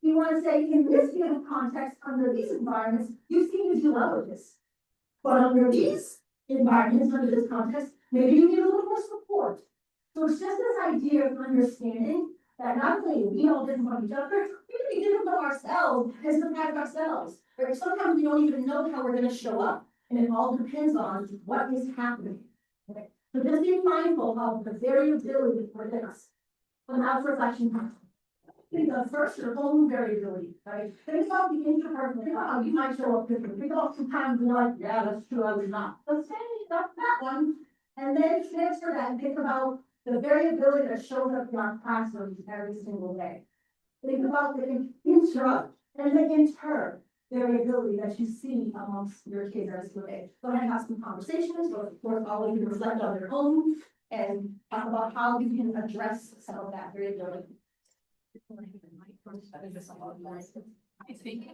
We want to say, in this given context, under these environments, you seem to do well with this. But under these environments, under this context, maybe you need a little more support. So it's just this idea of understanding that not only are we all different from each other, we can be different from ourselves and surprise ourselves. Or sometimes we don't even know how we're going to show up, and it all depends on what is happening. Okay? So just be mindful of the variability within us. But now for reflection time. Think of first your own variability, right? Think about the interpersonal, think about how you might show up differently. Think about sometimes you're like, yeah, that's true, I was not. Let's say that's that one. And then transfer that and think about the variability that shows up in our classrooms every single day. Think about the intra and the inter variability that you see amongst your kids every single day. Go ahead and have some conversations, or of course, all of you reflect on your own and talk about how you can address some of that variability. I think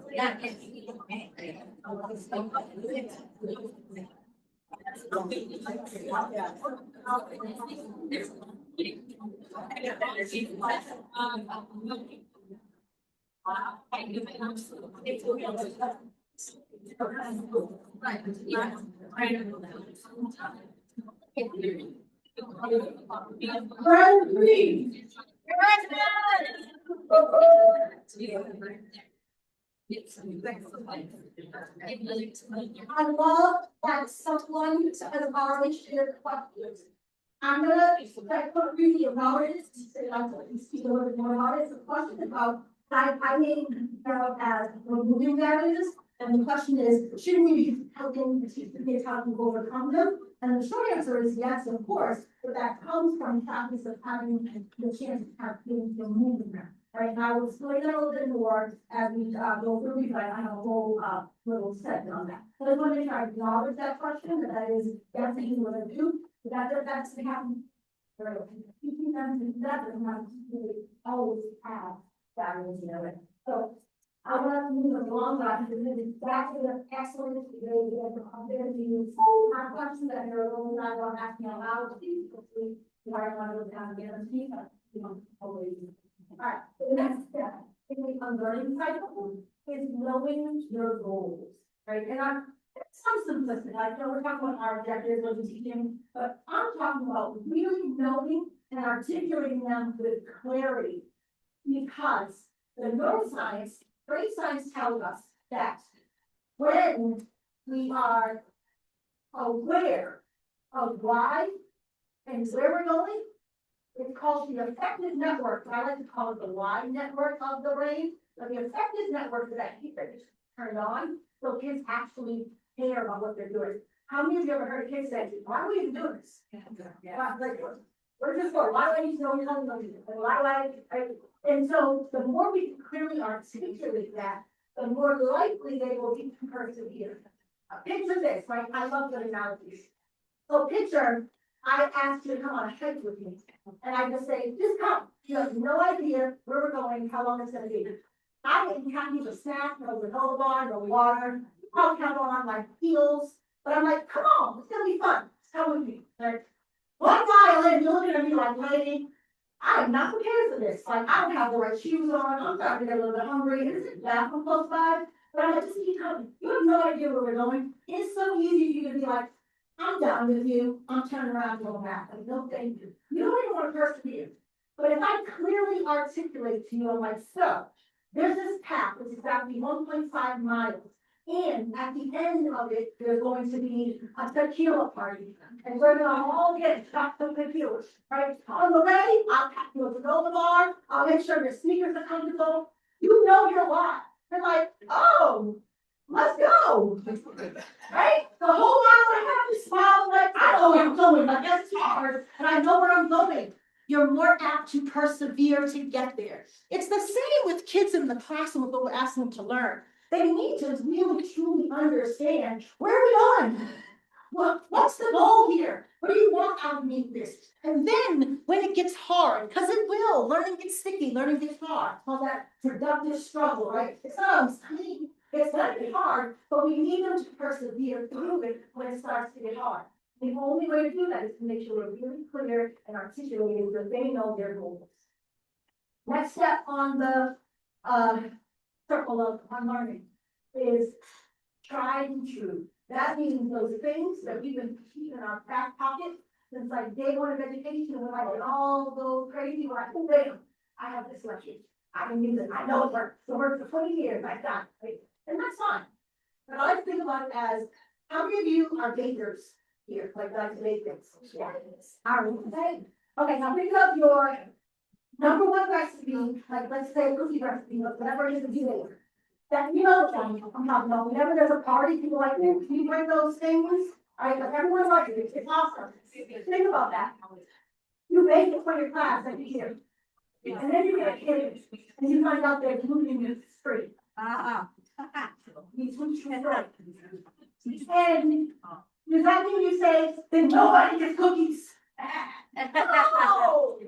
Yeah. I love that someone has already shared questions. I'm gonna, put really about it, I'm going to speak a little bit more about it, it's a question about, I made, as removing barriers, and the question is, shouldn't we be helping the kids how to overcome them? And the short answer is yes, of course, but that comes from practice of having the chance to have things to move them. Right, now, we'll explain that a little bit more as we, go through, because I have a whole, little segment on that. So I want to make sure I acknowledge that question, that is, definitely what I do. That's the happen. Teaching them to do that doesn't have to always have barriers, So I want to move along, but this is exactly the excellent way to get the competency. Have questions that are a little not going to ask me aloud, please, hopefully, you are going to go down and get them, speak, always. All right, so the next step in the unlearning cycle is knowing your goals, right? And it's so simplistic. I know we're talking about our objectives, what we're teaching, but I'm talking about really knowing and articulating them with clarity. Because the neuroscience, brain science tells us that when we are aware of why and where we're going, it's called the effective network. I like to call it the why network of the brain. But the effective network is that keep it turned on, so kids actually care about what they're doing. How many of you ever heard a kid say, "Why are we even doing this?" Yeah. Like, we're just for why do I need to know you're telling me? And why do I? And so the more we can clearly articulate that, the more likely they will be to persevere. Picture this, right? I love good analogies. So picture, I asked you to come on a hike with me, and I just say, just come. You have no idea where we're going, how long it's gonna be. I didn't have you a snack, no granola bar, no water. I'll have on my heels, but I'm like, come on, it's gonna be fun. Come with me. Right? One guy, you're looking at me like, lady, I am not prepared for this. Like, I don't have the right shoes on. I'm starting to get a little bit hungry. Is it bathroom close by? But I'm like, just keep coming. You have no idea where we're going. It's so easy for you to be like, I'm done with you. I'm turning around and going back. Like, no, thank you. You don't even want to persevere. But if I clearly articulate to you, I'm like, so, there's this path, which is exactly 1.5 miles. And at the end of it, there's going to be a tequila party. And we're gonna all get shots of tequila, right? On the way, I'll pack you a granola bar. I'll make sure your sneakers are comfortable. You know your why. You're like, oh, let's go. Right? The whole while I have to smile like, I know where I'm going, like that's hard, and I know where I'm going. You're more apt to persevere to get there. It's the same with kids in the classroom, but we're asking them to learn. They need to really truly understand where are we going? What's the goal here? What do you want out of me this? And then when it gets hard, because it will, learning gets sticky, learning gets hard. Call that productive struggle, right? It's not easy. It's gonna be hard, but we need them to persevere through it when it starts to get hard. The only way to do that is to make sure we're really clear and articulated so they know their goals. Next step on the circle of unlearning is tried and true. That means those things that we've been keeping in our back pocket since like day one of education, we're like, all go crazy, we're like, oh, damn, I have this lecture. I can use it, I know it works. It worked for 20 years, I got it. And that's fine. But I like to think about it as, how many of you are bakers here? Like bake things? Yeah. Okay, now think of your number one recipe, like let's say cookie recipe, whatever it is that you make. That you know what I'm talking about. Whenever there's a party, people like, can you bring those things? Alright, like everyone loves it, it's awesome. Think about that. You make it for your class every year. And then you get a kid, and you find out they're moving you straight. You teach them right. And does that mean you say, then nobody gets cookies? No!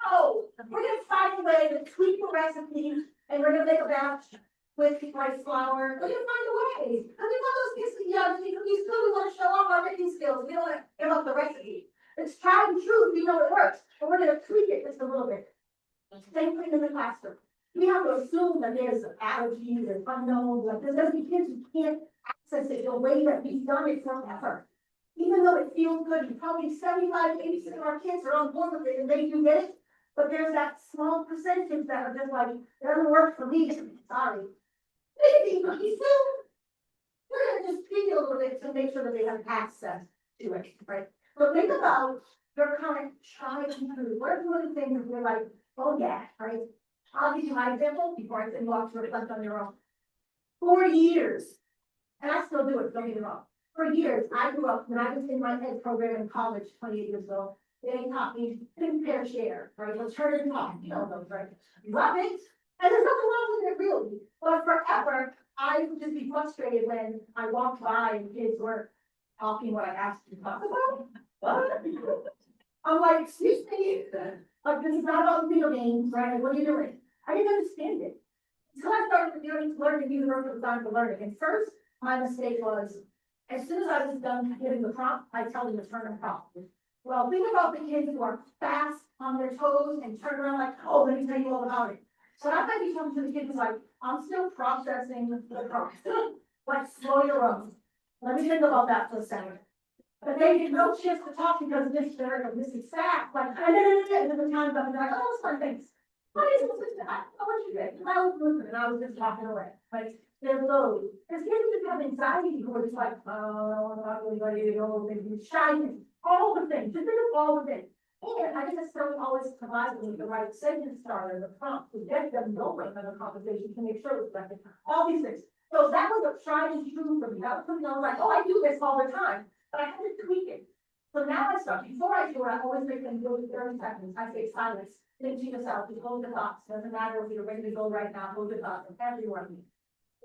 No, we're gonna find a way to tweak the recipe, and we're gonna make a batch with rice flour. We're gonna find a way. And we want those kids to be able to make cookies too. We wanna show off our making skills. We don't wanna give up the recipe. It's tried and true. We know it works, but we're gonna tweak it just a little bit. Same thing in the classroom. We have to assume that there's allergies and unknowns, like there's gonna be kids who can't access it the way that we've done it forever. Even though it feels good, and probably 75–80% of our kids are on board with it and they do get it. But there's that small percentage that are just like, it doesn't work for me, sorry. Maybe cookies too. We're gonna just tweak it a little bit to make sure that they have access to it, right? So think about your current tried and true. What are some of the things that you're like, oh yeah, right? I'll give you my example before I send you off to reflect on your own. For years, and I still do it, don't get me wrong. For years, I grew up, when I was in my ed program in college 28 years ago, they taught me compare share, right? Let's turn it and talk, you know those, right? Love it. And there's nothing wrong with it really. But forever, I would just be frustrated when I walked by and kids were talking what I asked them to talk about. What? I'm like, excuse me, like this is not about video games, right? Like, what are you doing? I didn't understand it. Until I started learning universal design for learning. And first, my mistake was, as soon as I was done giving the prompt, I tell them to turn the prompt. Well, think about the kids who are fast on their toes and turn around like, oh, let me tell you all about it. So that might be coming to the kids like, I'm still processing the prompt. Like, slow your roll. Let me think about that for a second. But they get no chance to talk because this third or this is fast. Like, and then the time's up and they're like, oh, it's fun things. What is this? I don't know what you did. I was listening and I was just talking away. Like, there's those. There's kids who have anxiety who are just like, oh, I'm not really ready to go, maybe shy. All the things. Just think of all of it. And I didn't necessarily always provide them with the right sentence starter, the prompt to get them going in a conversation to make sure it's like all these things. So that was a tried and true for me. That was something I was like, oh, I do this all the time, but I had to tweak it. So now I start, before I do it, I always make them go to 30 seconds. I say silence, think to yourself, just hold the thoughts. Doesn't matter if you're ready to go right now, hold the thoughts, and everyone.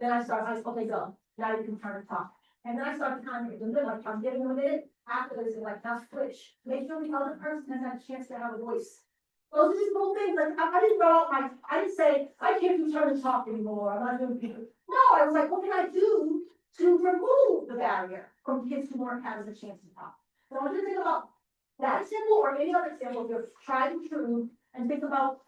Then I start, okay, go. Now you can turn to talk. And then I start the time, like I'm giving them a minute. After this, like, now switch. Make sure the other person has had a chance to have a voice. Those are just little things. Like, I didn't go out I didn't say, I can't do turn and talk anymore. I'm not doing people. No, I was like, what can I do to remove the barrier from kids who weren't having a chance to talk? So I want you to think about that example or any other example of your tried and true, and think about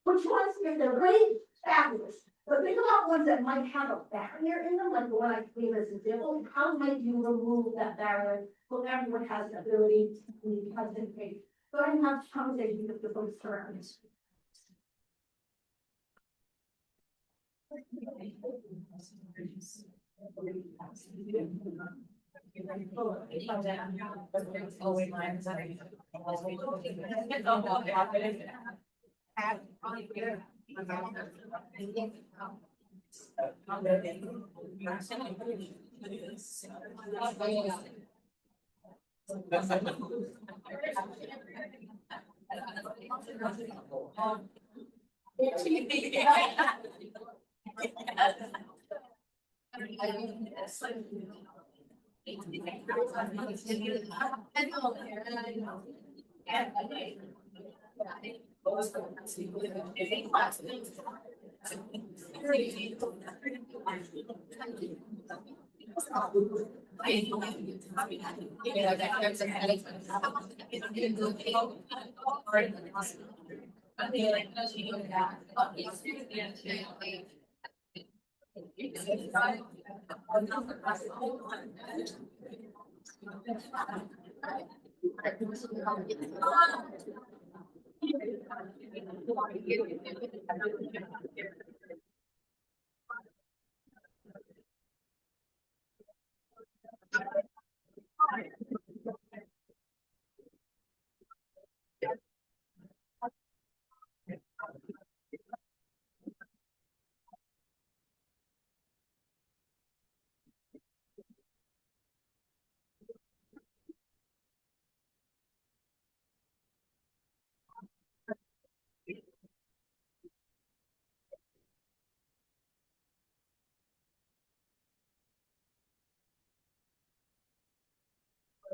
which ones, if they're great, fabulous. But think about ones that might have a barrier in them, like the one I gave as an example. How might you remove that barrier so everyone has the ability to participate? Go ahead and have conversations with the folks around us.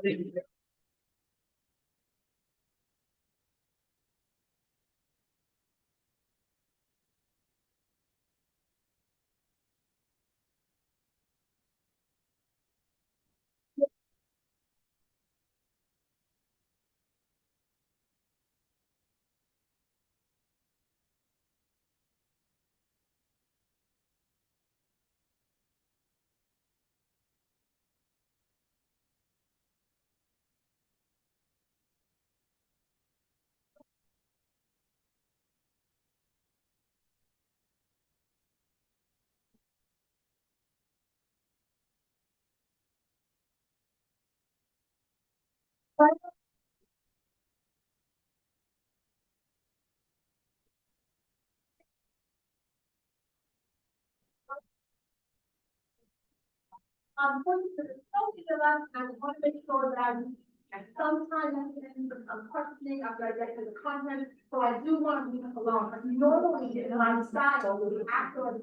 Something about, I want to make sure that I'm, at some time, I'm questioning after I get to the content, so I do want to leave it alone. But normally, in my style, with the actor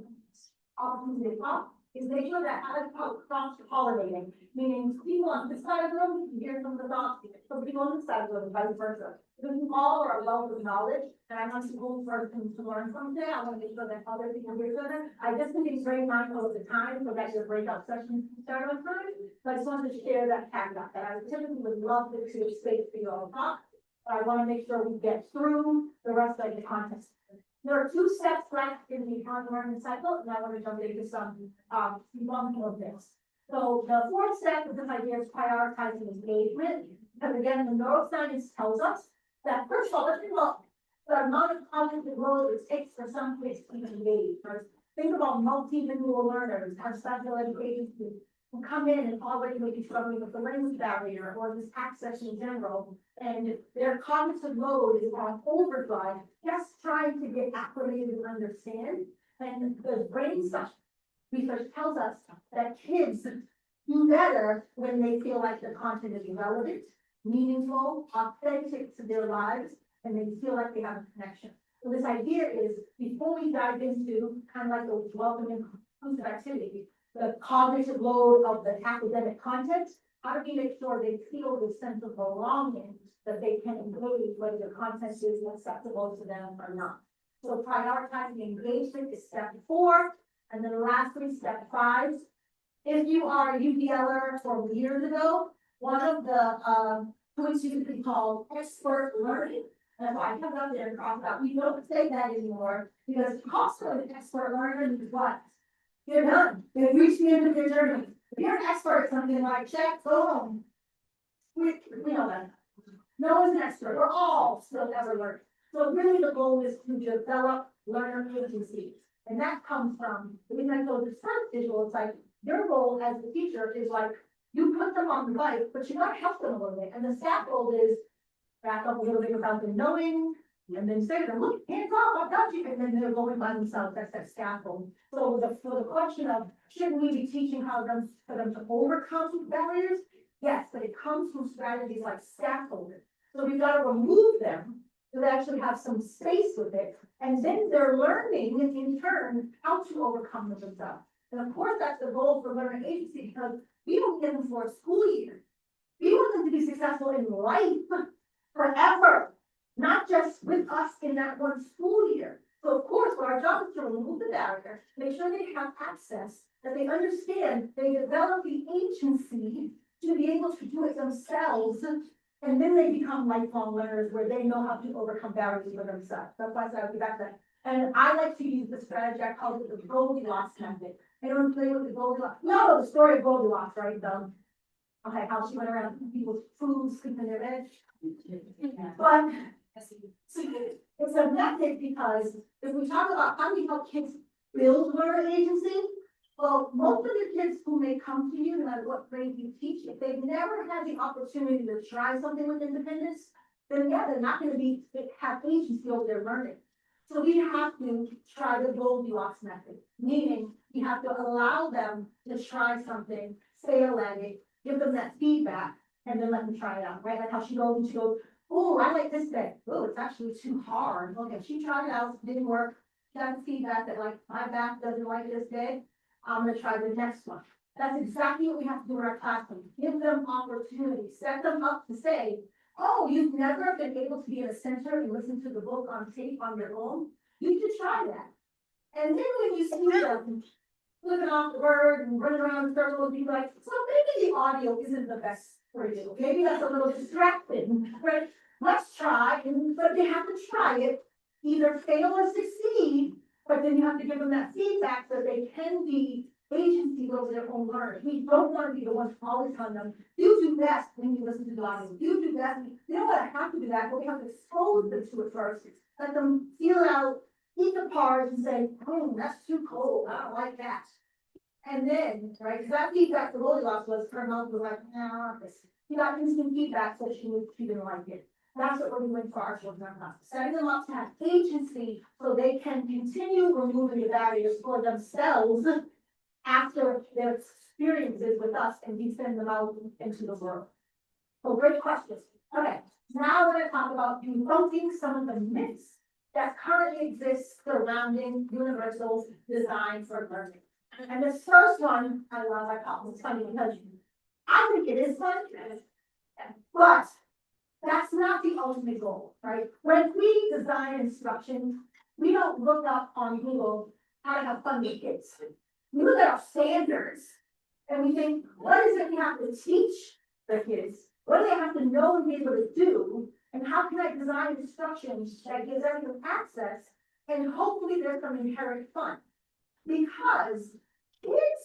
opportunity to talk, is make sure that I cross pollinating, meaning people on this side of the room can hear some of the thoughts, so people on this side of the room, and vice versa. Because we all are a wealth of knowledge, and I want to go first to learn something, I want to make sure that other people hear something. I just think it's very mindful of the time, so that your breakout sessions can start on time. So I just wanted to share that caveat, that I typically would love to create space for you all to talk, but I want to make sure we get through the rest of the content. There are 2 steps left in the content learning cycle, and I want to jump into some, one of this. So the 4th step of this idea is prioritizing engagement, because again, the neuroscience tells us that first of all, let's think about the amount of cognitive load it takes for some kids to be engaged. First, think about multilingual learners, our special education students, who come in and already may be struggling with the language barrier or this access in general, and their cognitive load is on overdrive, just trying to get acclimated and understand. And the brain stuff research tells us that kids do better when they feel like the content is relevant, meaningful, authentic to their lives, and they feel like they have a connection. So this idea is, before we dive into kind of like the welcoming inclusive activity, the cognitive load of the academic content, how do we make sure they feel the sense of belonging that they can engage whether the content is acceptable to them or not? So prioritizing engagement is step 4, and then lastly, step 5. If you are a UPLer from years ago, one of the points you could call expert learning. And I have up there and crossed out, we don't say that anymore, because cost of an expert learner is what? You're done, they've reached the end of their journey. If you're an expert at something like check, go home. We know that. No one's an expert, we're all still ever learning. So really the goal is to develop learner agencies. And that comes from, the reason I go this first visual, it's like, your role as a teacher is like, you put them on the bike, but you gotta help them a little bit. And the scaffold is back up a little bit without them knowing, and then say to them, look, hands off, I've got you. And then they're going by themselves, that's that scaffold. So for the question of, shouldn't we be teaching for them to overcome barriers? Yes, but it comes from strategies like scaffolding. So we've got to remove them to actually have some space with it. And then they're learning in turn how to overcome them themselves. And of course, that's the goal for learning agency, because we don't get them for a school year. We want them to be successful in life forever, not just with us in that one school year. So of course, our job is to remove the barrier, make sure they have access, that they understand, they develop the agency to be able to do it themselves. And then they become lifelong learners where they know how to overcome barriers for themselves. That's why I would be back then. And I like to use the strategy, I call it the Goldilocks method. Anyone play with the Goldilocks? No, the story of Goldilocks, right? Okay, how she went around people's food, sleeping in their bed. But it's a method, because if we talk about how do we help kids build learner agency, well, most of the kids who may come to you, no matter what grade you teach, if they've never had the opportunity to try something with independence, then yeah, they're not going to have agency over their learning. So we have to try the Goldilocks method, meaning we have to allow them to try something, fail at it, give them that feedback, and then let them try it out, right? Like how she goes and she goes, oh, I like this bit. Oh, it's actually too hard. Okay, she tried it out, didn't work. Got the feedback that like my back doesn't like this bit. I'm gonna try the next one. That's exactly what we have to do in our classroom. Give them opportunities, set them up to say, oh, you've never been able to be in a center and listen to the book on tape on your own? You should try that. And then when you see them flipping off the word and running around in circles, be like, so maybe the audio isn't the best for you. Maybe that's a little distracting, right? Let's try, but they have to try it, either fail or succeed, but then you have to give them that feedback so they can be agencies over their own learning. We don't want to be the ones always telling them, you do best when you listen to the audio. You do best. You know what? I have to do that, but we have to expose them to it first. Let them feel it out, eat the parts and say, oh, that's too cold. I don't like that. And then, right, because that feedback the Lily lost was her mom was like, nah, this. She got instant feedback, so she didn't like it. That's what we're doing for our children, setting them up to have agency so they can continue removing the barriers for themselves after their experiences with us and we send them out into the world. So great questions. Okay, now we're going to talk about debunking some of the myths that currently exist surrounding universal design for learning. And this first one, I love, I call it funny because I think it is fun, but that's not the ultimate goal, right? When we design instruction, we don't look up on Google how to have fun with kids. We look at our standards and we think, what is it we have to teach the kids? What do they have to know and be able to do? And how can I design instruction that gives everyone access? And hopefully there's some inherent fun. Because kids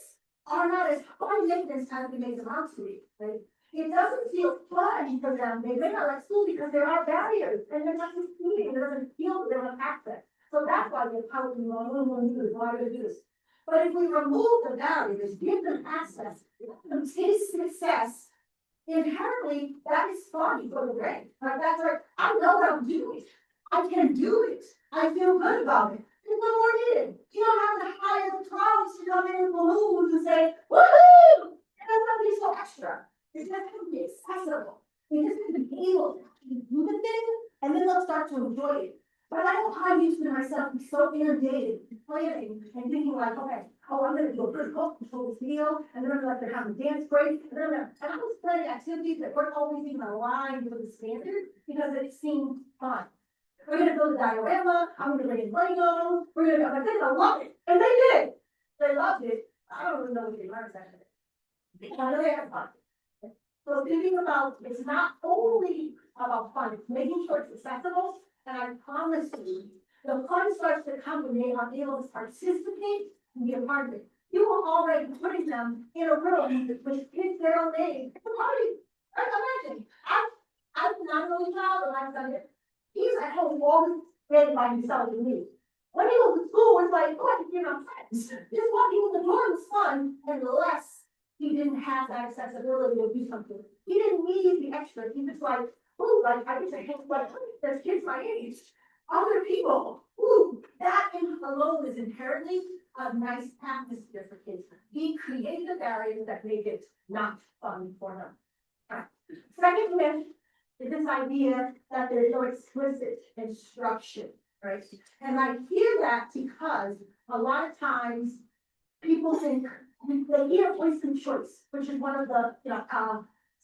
are not as fun as we make them out to be, right? It doesn't feel fun for them. They may not like school because there are barriers and they're not succeeding. It doesn't feel they don't have access. So that's why they're probably why do they do this? But if we remove the barriers, give them access, let them taste success, inherently that is fun for the brain. Like that's like, I know what I'm doing. I can do it. I feel good about it. It's no more needed. You don't have to hire the crowds to come in with balloons and say, woohoo! And that's not being so extra. It's just going to be accessible. We just need to be able to do the thing, and then they'll start to enjoy it. But I don't have used to myself be so inundated, planning, and thinking like, okay, oh, I'm going to do a good book before this meal, and then I'm going to have a dance break, and then I was planning activities that weren't always even aligned with the standard because it seemed fun. We're going to build a diorama. I'm going to bring in Lego. We're going to go. They're going to love it, and they did. They loved it. I don't really know what they learned that day. I know they had fun. So thinking about it's not only about fun, it's making sure it's accessible. And I promise you, the fun starts to come when they are able to participate and be a part of it. You are already putting them in a room with kids their own age. It's a party. Imagine. I'm not an only child, and I've done it. He's at home all day by himself and me. When he goes to school, it's like, oh, I can get my friends. Just walking in the door was fun, unless he didn't have that accessibility to do something. He didn't need the extra. He was like, ooh, like I wish I had, but there's kids my age, other people. Ooh, that alone is inherently a nice atmosphere for kids. He created a barrier that made it not fun for them. Right. Second myth is this idea that there's no explicit instruction, right? And I hear that because a lot of times people think they hear voice and choice, which is one of the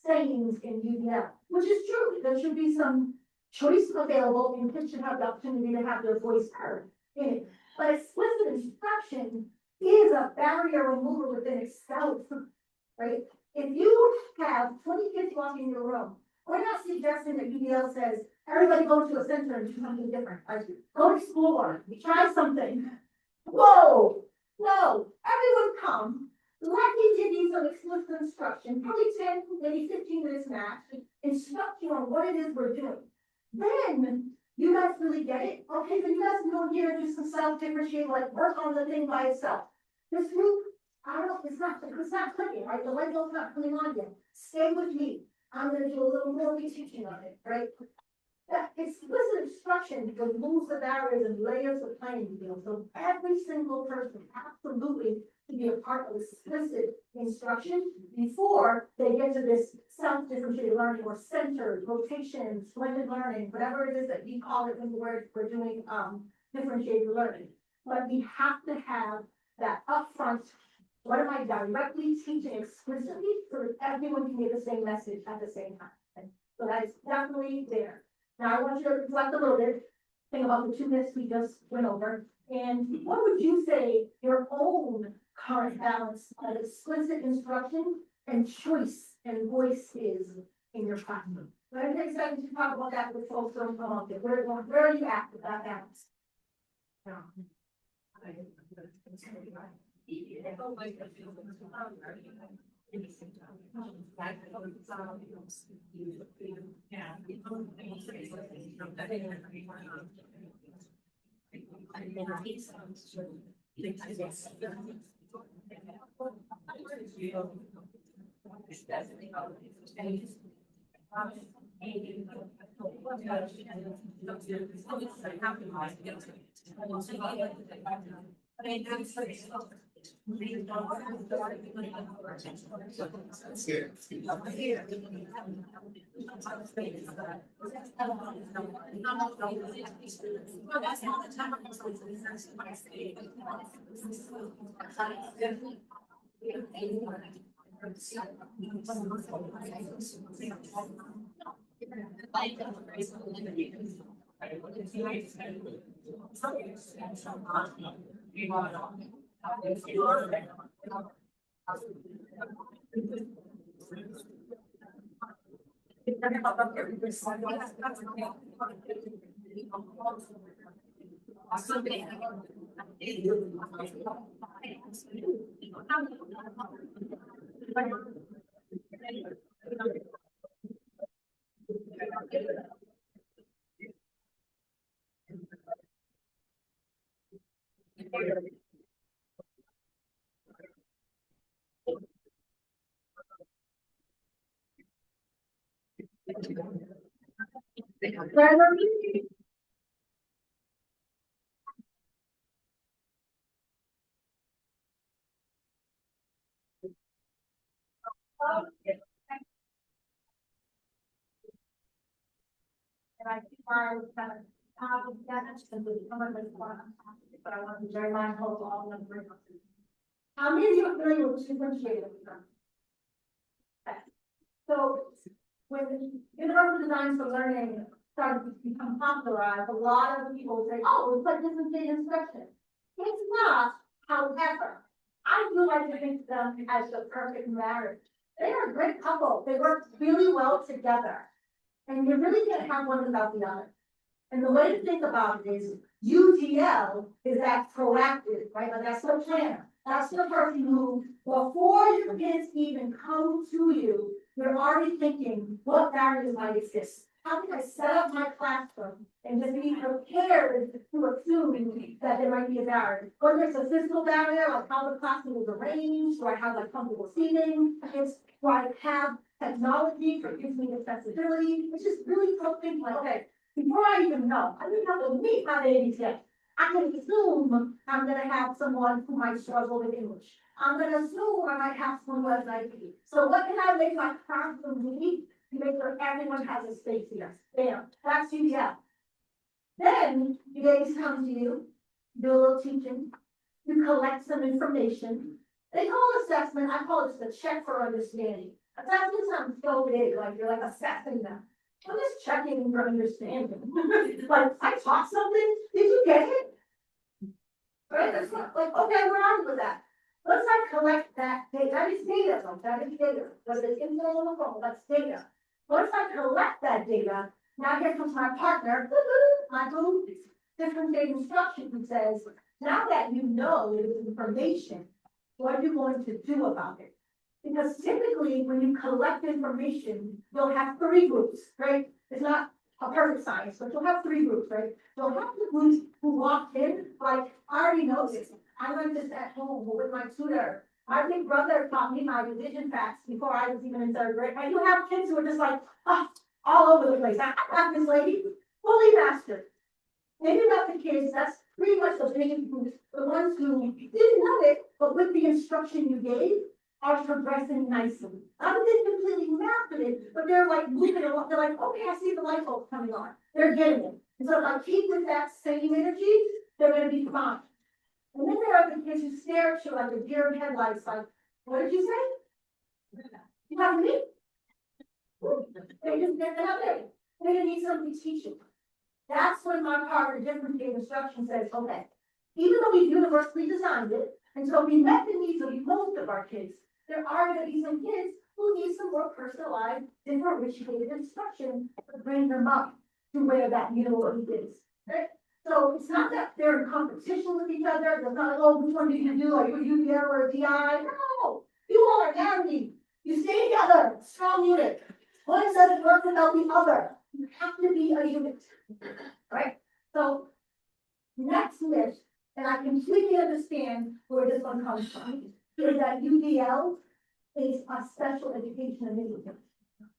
sayings in UDL, which is true. There should be some choice available and kids should have the opportunity to have their voice heard in it. But explicit instruction is a barrier remover within itself, right? If you have 20 kids walking in your room, we're not suggesting that UDL says, everybody go to a center and do something different. Like, go explore, try something. Whoa, no, everyone come. Let me give you some explicit instruction, probably 10, maybe 15 minutes max, instruct you on what it is we're doing. Then you guys really get it. Okay, then you guys can go here and do some self-differentiate, like work on the thing by itself. This group, I don't know, it's not clicking, right? The light bulb's not coming on yet. Stay with me. I'm gonna do a little more teaching on it, right? That explicit instruction removes the barriers and layers of playing field. So every single person absolutely to be a part of explicit instruction before they get to this self-differentiated learning or centered, rotation, blended learning, whatever it is that we call it when we're doing differentiated learning. But we have to have that upfront What am I directly teaching explicitly so that everyone can get the same message at the same time? Okay? So that is definitely there. Now I want you to reflect a little bit, think about the 2 minutes we just went over, and what would you say your own current balance of explicit instruction and choice and voice is in your classroom? Let me take a second to talk about that with folks from Columbia. Where are you at with that balance? And I think I was kind of, that instance was someone was one, but I want to be very mindful of all of them. How many of you are familiar with differentiated terms? Okay. So when universal designs for learning started to become popularized, a lot of people say, oh, it's like differentiated instruction. It's not, however, I do like to think of them as the perfect marriage. They are a great couple. They work really well together. And you really can't have one without the other. And the way to think about it is UDL is that proactive, right? Like that's the planner. That's the person who, before your kids even come to you, you're already thinking what barriers might exist. How can I set up my classroom and just be prepared to assume that there might be a barrier? Whether it's a physical barrier, like how the classroom is arranged, do I have like comfortable seating? Do I have technology that gives me accessibility? It's just really something like, okay, before I even know, I didn't have to meet my babies yet. I can assume I'm gonna have someone who might struggle with English. I'm gonna assume I might have someone who has IQ. So what can I make my classroom be to make sure everyone has a space here? Bam, that's UDL. Then you babies come to you, do a little teaching, you collect some information. They call it assessment, I call it just a check for understanding. Assessment sounds so big, like you're like assessing them. I'm just checking for understanding. Like, I taught something, did you get it? Right, that's not like, okay, we're on with that. Once I collect that data, that is data, though, that is data, whether it's internal or phone, that's data. Once I collect that data, now here comes my partner, my group, different data instruction who says, now that you know this information, what are you going to do about it? Because typically, when you collect information, you'll have 3 groups, right? It's not a perfect science, but you'll have 3 groups, right? You'll have the groups who walked in, like, I already know this. I learned this at home with my tutor. My big brother taught me my division facts before I was even in 3rd grade. And you have kids who are just like, all over the place. I got this lady, fully mastered. Maybe not the kids, that's pretty much the big groups, the ones who didn't know it, but with the instruction you gave, are progressing nicely. I don't think completely mastered it, but they're like moving along. They're like, okay, I see the light bulb coming on. They're getting it. And so if I keep with that same energy, they're going to be fine. And then there are the kids who stare at you like a deer in headlights, like, what did you say? You have me? They're not there. They're gonna need somebody teaching. That's when my part of different day instruction says, okay, even though we've universally designed it, and so we met the needs of most of our kids, there are gonna be some kids who need some more personalized, differentiated instruction to bring them up to where that middle is. Right? So it's not that they're in competition with each other, they're not, oh, which one do you do, are you a UDL or a DI? No, you all are family. You stay together, strong unit. One doesn't work without the other. You have to be a unit, right? So next myth, and I completely understand where this one comes from, is that UDL is a special education initiative.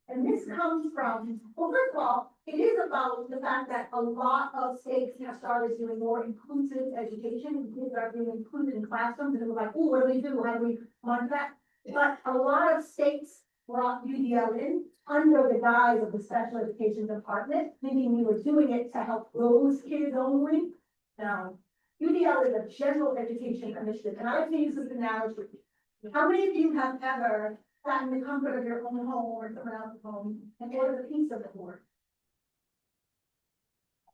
And this comes from, well, first of all, it is about the fact that a lot of states have started doing more inclusive education. Kids are being included in classrooms, and we're like, oh, what do we do? How do we monitor that? But a lot of states brought UDL in under the guise of the special education department, thinking we were doing it to help those kids only. Now, UDL is a general education initiative, and I like to use this analogy. How many of you have ever sat in the comfort of your own home or someone else's home and ordered a pizza before?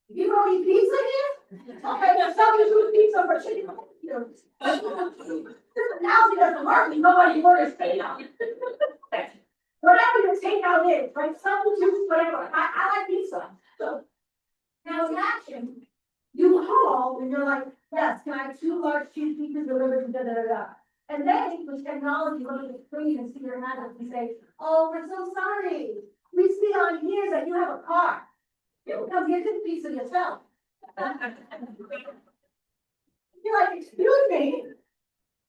You don't eat pizza here? Okay, now substitute pizza for chicken. This analogy doesn't work, nobody orders takeout. Whatever your takeout is, like substitute, whatever, I like pizza. So, now imagine, you call and you're like, yes, can I have 2 large cheese pizzas delivered, da da da da. And then with technology, look at the screen and see your address and say, oh, we're so sorry. We see on here that you have a car. You can come get this pizza yourself. You're like, excuse me,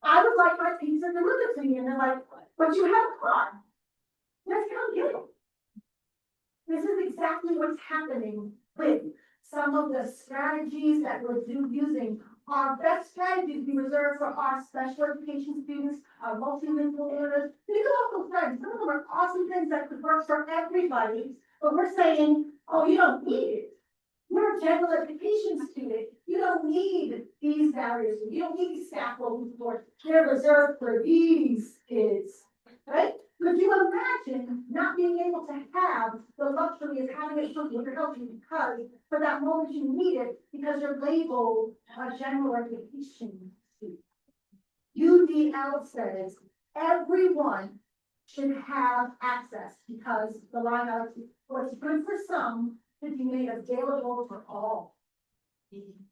I would like my pizza delivered to me. And they're like, but you have a car. Let's come get it. This is exactly what's happening with some of the strategies that we're using. Our best strategies we reserve for our special education students, our multilingual learners. Think about those things. Some of them are awesome things that could work for everybody, but we're saying, oh, you don't need it. You're a general education student. You don't need these barriers. You don't need these scaffolding supports. They're reserved for these kids, right? Could you imagine not being able to have the luxury of having it something to help you because for that moment you need it because you're labeled a general education student? UDL says everyone should have access because the line of what's good for some should be made available for all.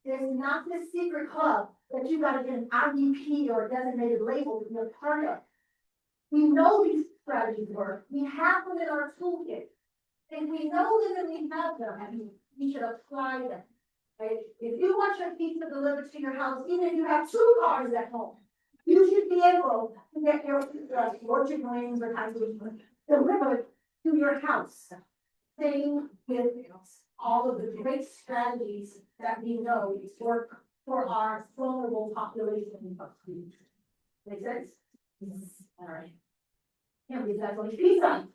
There's not this secret club that you got to get an IEP or a designated label to be a part of. We know these strategies work. We have them in our toolkit. If we know them and we have them, we should apply them. Right? If you want your pizza delivered to your house, even if you have 2 cars at home, you should be able to get your orchard greens or kinds of delivered to your house. Same with all of the great strategies that we know work for our vulnerable population of students. Make sense? All right. Can't believe that's only pizza.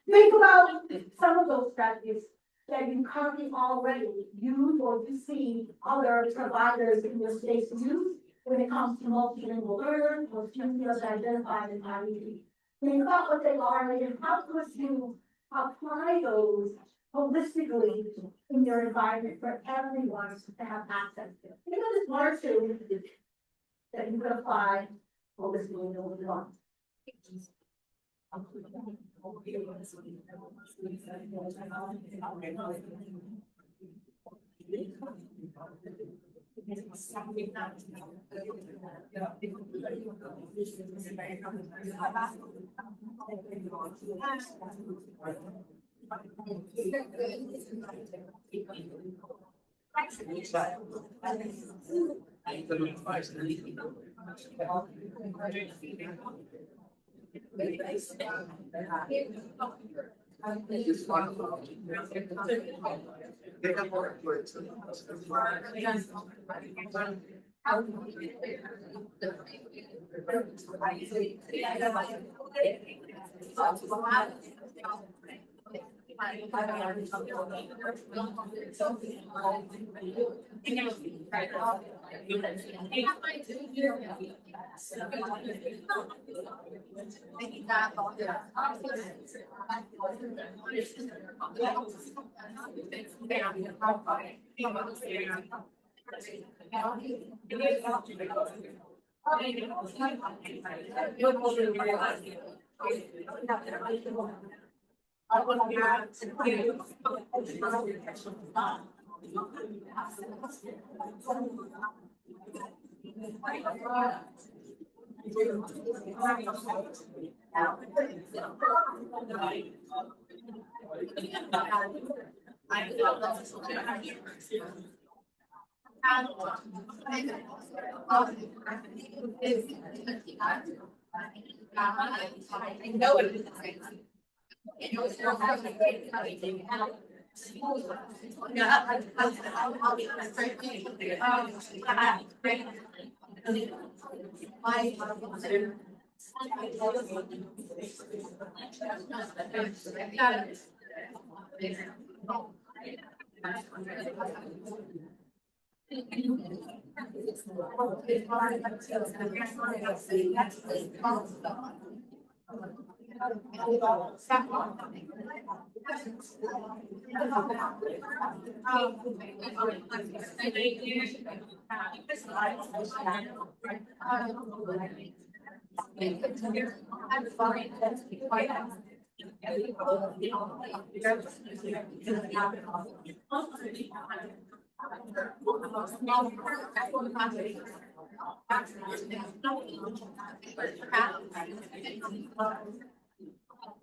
Think about some of those strategies that you currently already use or you see other providers in your space use when it comes to multilingual learners or students identified as IEP. Think about what they are and how could you apply those holistically in your environment for everyone to have access to. Think of this 1 or 2 that you could apply holistically in your environment.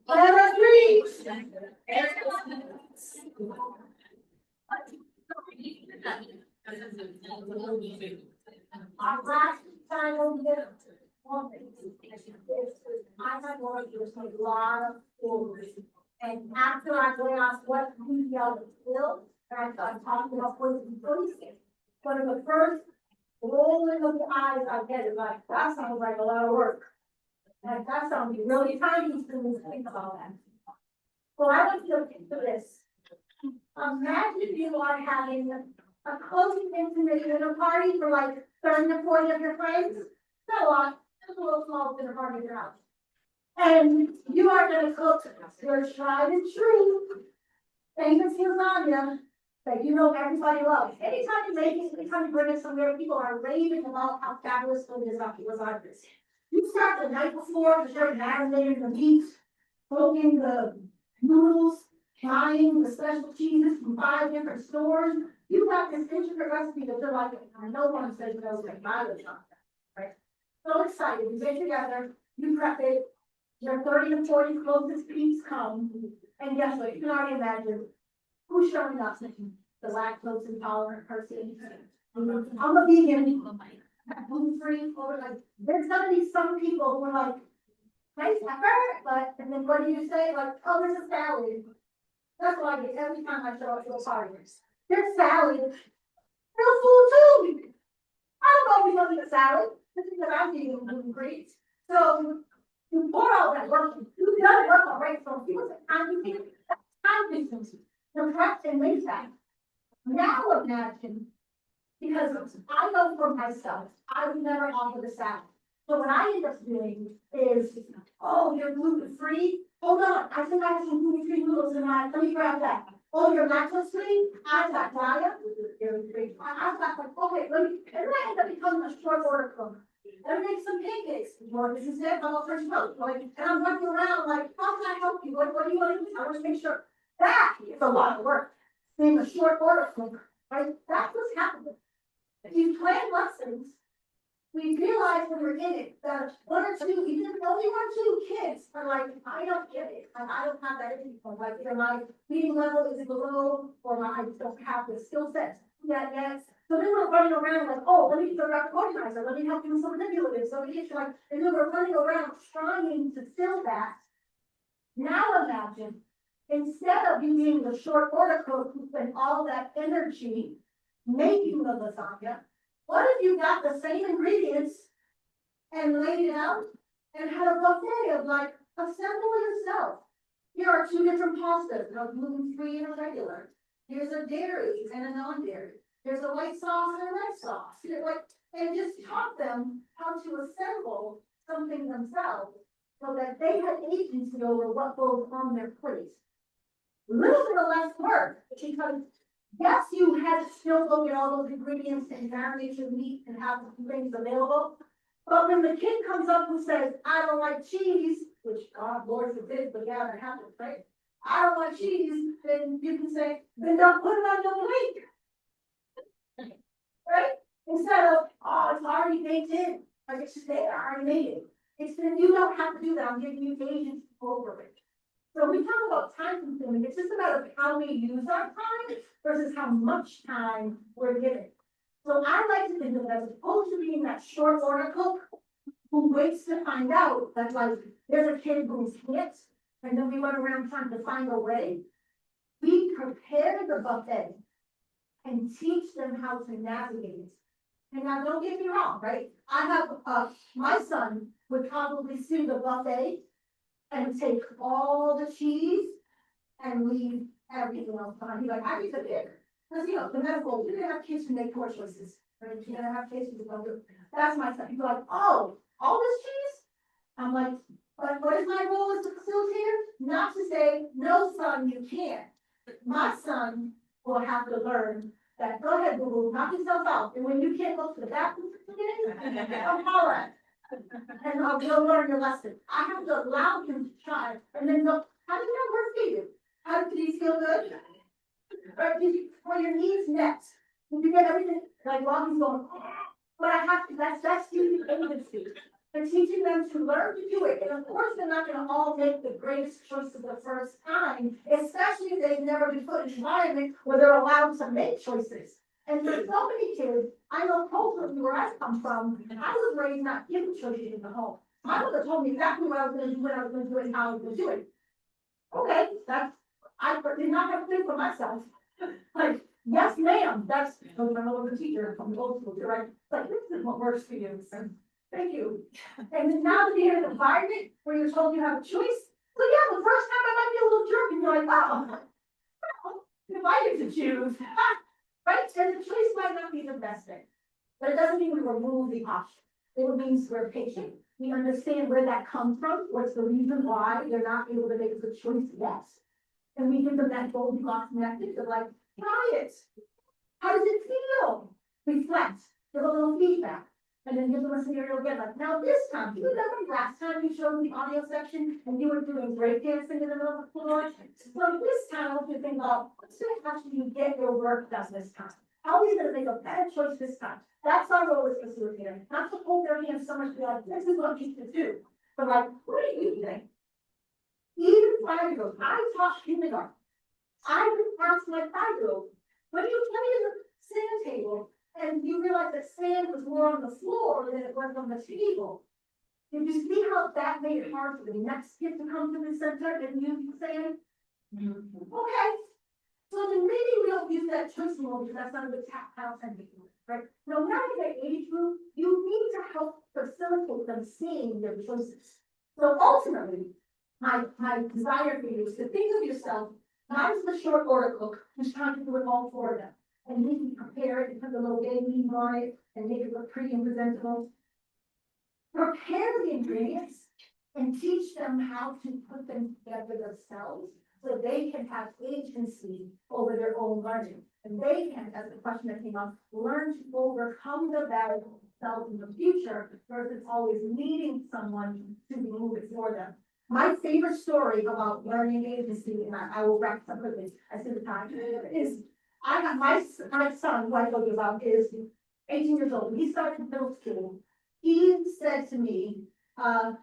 Number three. Our last final bit. I had one of those, a lot of forward. And after I went off what we yelled still, and I started talking about poison policing. One of the first rolling of the eyes I get is like, that sounds like a lot of work. And that sounds really tiny to me to think about that. So I want you to think of this. Imagine you are having a closing intimate dinner party for like 30 to 40 of your friends. Not a lot, just a little small dinner party at your house. And you are gonna cook your tried and true famous lasagna that you know everybody loves. Anytime you make it, anytime you bring it somewhere, people are raving about how fabulous food is off your lasagna. You start the night before, you start marinating the meat, cooking the noodles, buying the special cheeses from 5 different stores. You got this intricate recipe that you're like, no one says no, like my lasagna, right? So excited, you get together, you prep it, your 30 to 40 closest peeps come, and guess what, you can already imagine who's showing up, the lactose intolerant person. I'm a vegan, gluten-free, or like, there's gonna be some people who are like, nice effort, but, and then what do you say, like, oh, there's a salad. That's what I get every time I show up to a party. There's salad, there's food too. I don't know if you don't eat a salad, this is because I'm eating gluten-free. So, you pour out that work, you've done work already, so people say, time business, the prep and make that. Now imagine, because I know for myself, I would never offer the salad. So what I end up doing is, oh, you're gluten free? Hold on, I think I have some gluten free noodles in my, let me grab that. Oh, you're lactose free? I've got Gaia, dairy free. I've got like, okay, let me, and then I end up becoming a short order cook. And make some pancakes. Well, this is it, I'm a fresh milk. Like, and I'm running around like, how can I help you? What do you want to do? I want to make sure that is a lot of work. Being a short order cook, right? That's what's happening. If you plan lessons, we realize when we're in it that one or two, even only 1 or 2 kids are like, I don't get it. Like, I don't have that in me. Like, either my reading level is below, or I just don't have the skill set yet. So then we're running around like, oh, let me figure out the organizer, let me help you with some manipulatives, so we get you like, and then we're running around trying to fill that. Now imagine, instead of you being the short order cook who spent all that energy making the lasagna, what if you got the same ingredients and laid it out and had a buffet of like, assemble yourself. Here are two different pastas, a gluten-free and a regular. Here's a dairy and a non-dairy. There's a white sauce and a red sauce. You know, like, and just taught them how to assemble something themselves so that they had agency over what goes on their plate. Little bit of less work, because yes, you had to still look at all those ingredients and marinate your meat and have things available. But when the kid comes up and says, I don't like cheese, which God, Lord forbid, but yeah, that happens, right? I don't like cheese, then you can say, then don't put it on your plate. Right? Instead of, oh, it's already baked in, like it's just there, I already made it. It's then you don't have to do that, I'm giving you agency over it. So we talk about time consuming, it's just about how we use our time versus how much time we're given. So I like to think of it as opposed to being that short order cook who waits to find out that like there's a kid who's hit and then we run around trying to find a way. We prepare the buffet and teach them how to navigate it. And now don't get me wrong, right? I have my son would probably see the buffet and take all the cheese and leave everything else behind. He's like, I need to pick. Because you know, the medical, you're gonna have kids who make poor choices, right? You're gonna have kids who don't do it. That's my son. He's like, oh, all this cheese? I'm like, but what is my role as a facilitator? Not to say, no, son, you can't. My son will have to learn that, go ahead, boo-boo, knock yourself out. And when you can't go to the bathroom, I'm holler. And you'll learn your lesson. I have to allow him to try, and then go, how did that work for you? How did these feel good? Or did you, were your needs met? Did you get everything, like while he's going, but I have to, that's using agency. And teaching them to learn to do it. And of course, they're not gonna all make the greatest choices the first time, especially if they've never been put in an environment where they're allowed to make choices. And for so many kids, I know culturally where I come from, I was raised not given choices in the home. My mother told me exactly what I was gonna do, when I was gonna do it, and how I was gonna do it. Okay, I did not have to think for myself. Like, yes, ma'am, that's, I'm a teacher from the old school, right? Like, this is what works for you, so, thank you. And then now that you're in an environment where you're told you have a choice, so yeah, the first time I might be a little jerk, and you're like, oh, well, if I get to choose, right? And the choice might not be the best thing, but it doesn't mean we remove the option. It means we're patient. We understand where that comes from, what's the reason why they're not able to make a good choice, yes. And we give them that Goldilocks method of like, try it. How does it feel? Reflect, give a little feedback, and then give them a scenario again. Like, now this time, do you remember last time you showed the audio section and you were doing breakdancing in the middle of the floor? So this time, I want you to think about what's going to actually you get your work done this time. How are you going to make a better choice this time? That's our role as facilitator. Not to hold their hands so much, be like, this is what you should do. But like, what do you think? Even 5-year-olds, I taught kindergarten. I would ask my 5-year-old, when you play in the sand table and you realize that sand was more on the floor than it was on the table, did you see how that made it hard for the next kid to come to the center and use the sand? Okay, so then maybe we don't use that choice rule because that's not a good tactile sending, right? No matter their age group, you need to help facilitate them seeing their choices. So ultimately, my desire for you is to think of yourself not as the short order cook who's trying to do it all for them. And you can prepare it and put the little baby on it and make it look pretty and presentable. Prepare the ingredients and teach them how to put them together themselves so they can have agency over their own learning. And they can, as the question that came up, learn to overcome the barriers themselves in the future versus always needing someone to move it for them. My favorite story about learning agency, and I will wrap up with this as soon as time, is I got my son, who I told you about, is 18 years old. He started middle school. He said to me, I'm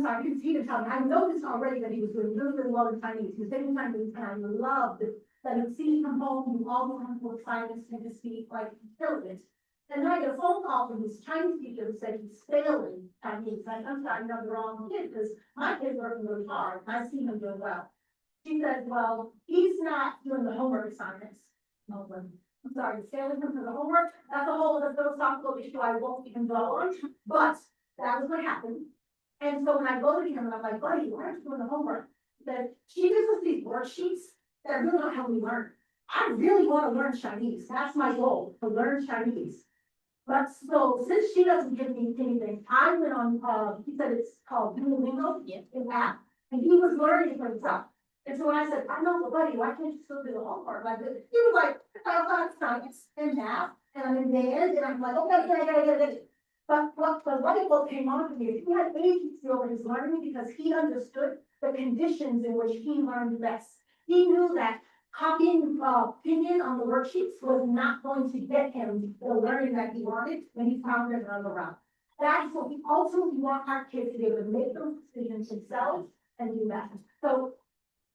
sorry, he didn't tell me, I noticed already that he was doing really, really well in Chinese. He was taking Chinese, and I loved it. That he'd see him come home, he all the time with silence and to speak like fluent. And then I get a phone call from his Chinese teacher who said he's failing Chinese. I'm sorry, I'm not the wrong kid, because my kid's working really hard. I see him doing well. She said, well, he's not doing the homework assignments. No, I'm sorry, he's failing him for the homework. That's a whole other philosophical issue I won't even dwell on. But that was what happened. And so when I go to him and I'm like, buddy, why aren't you doing the homework? that she gives us these worksheets that really don't help me learn. I really want to learn Chinese. That's my goal, to learn Chinese. But so since she doesn't give me anything, I went on, he said it's called Duolingo, an app, and he was learning for himself. And so when I said, I know, but buddy, why can't you still do the homework like this? He was like, I've got science and math, and I'm in band, and I'm like, okay, yeah. But what the light bulb came on to me is he had agency over his learning because he understood the conditions in which he learned best. He knew that copying opinion on the worksheets was not going to get him the learning that he wanted when he found it on the route. That's what we ultimately want our kids to be able to make those decisions themselves and do that. So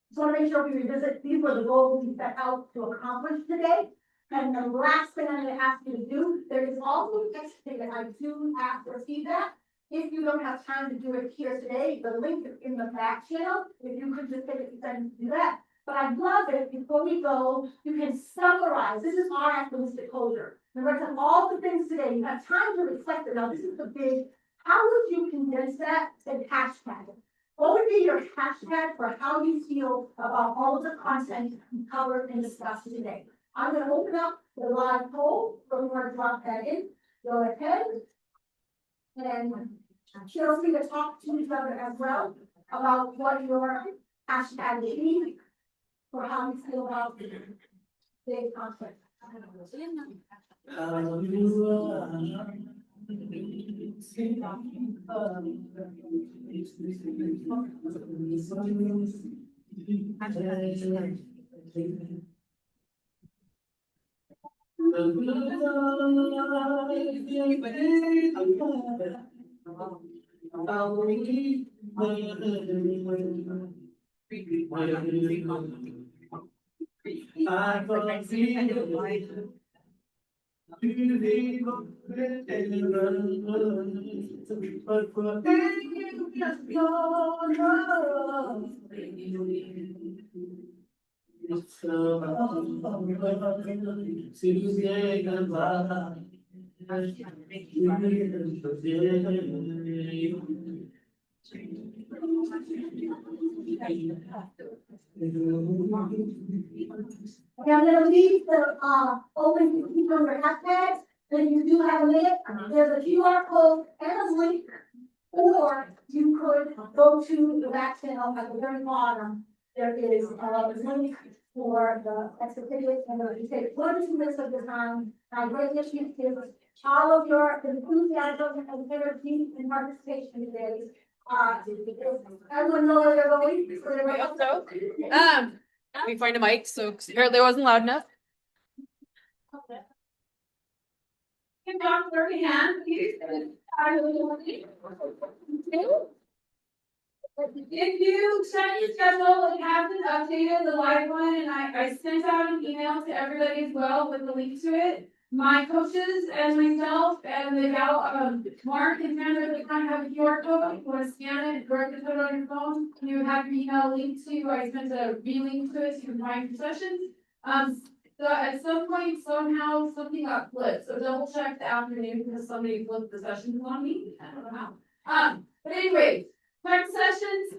just want to make sure we revisit, these were the goals we set out to accomplish today. And the last thing I'm going to ask you to do, there is also an extra thing that I do ask for feedback. If you don't have time to do it here today, the link is in the back channel. If you could just take a few seconds to do that. But I'd love it, before we go, you can summarize, this is our activistic closure. Remember, all the things today, you have time to reflect it. Now, this is the big, how would you condense that and hashtag it? What would be your hashtag for how you feel about all of the content we covered and discussed today? I'm going to open up the live poll, so we want to drop that in. Go ahead. And feel free to talk to each other as well about what your hashtag is for how you feel about the big conflict. Okay, I'm gonna leave the open to keep on your hashtags. Then you do have a minute. There's a QR code and a link. Or you could go to the back channel at the very bottom. There is a link for the exhibit, and if you take 1 or 2 minutes of your time, I greatly appreciate all of your enthusiasm and energy and participation today. Everyone know where they're going? I hope so. Let me find a mic, so apparently it wasn't loud enough. Can Dr. Burke hand, please? If you check your schedule, it hasn't updated the live one, and I sent out an email to everybody as well with the link to it. My coaches and myself and the gal, Mark and Sandra, they kind of have a QR code. You want to scan it, directly put it on your phone. You have your email link to. I sent a relink to it so you can find your sessions. So at some point, somehow, something got flipped. So double check the afternoon because somebody flipped the sessions on me. I don't know how. But anyway. Next sessions,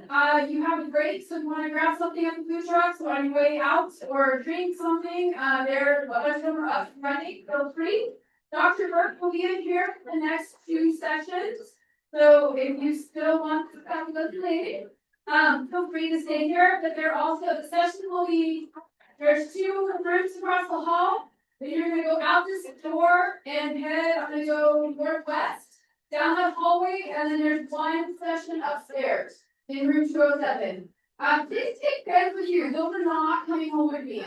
you have a break, so if you want to grab something at the food trucks on your way out or drink something, there, a bunch of them are up and running, feel free. Dr. Burke will be in here for the next 2 sessions. So if you still want to come listening, feel free to stay here, but the session will be, there's 2 rooms across the hall. Then you're going to go out this door and I'm going to go northwest. Down that hallway, and then there's one session upstairs in room 207. Please take pens with you. Those are not coming home with me.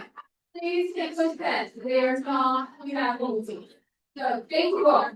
Please take those pens. They are not coming back home with me. So thank you all.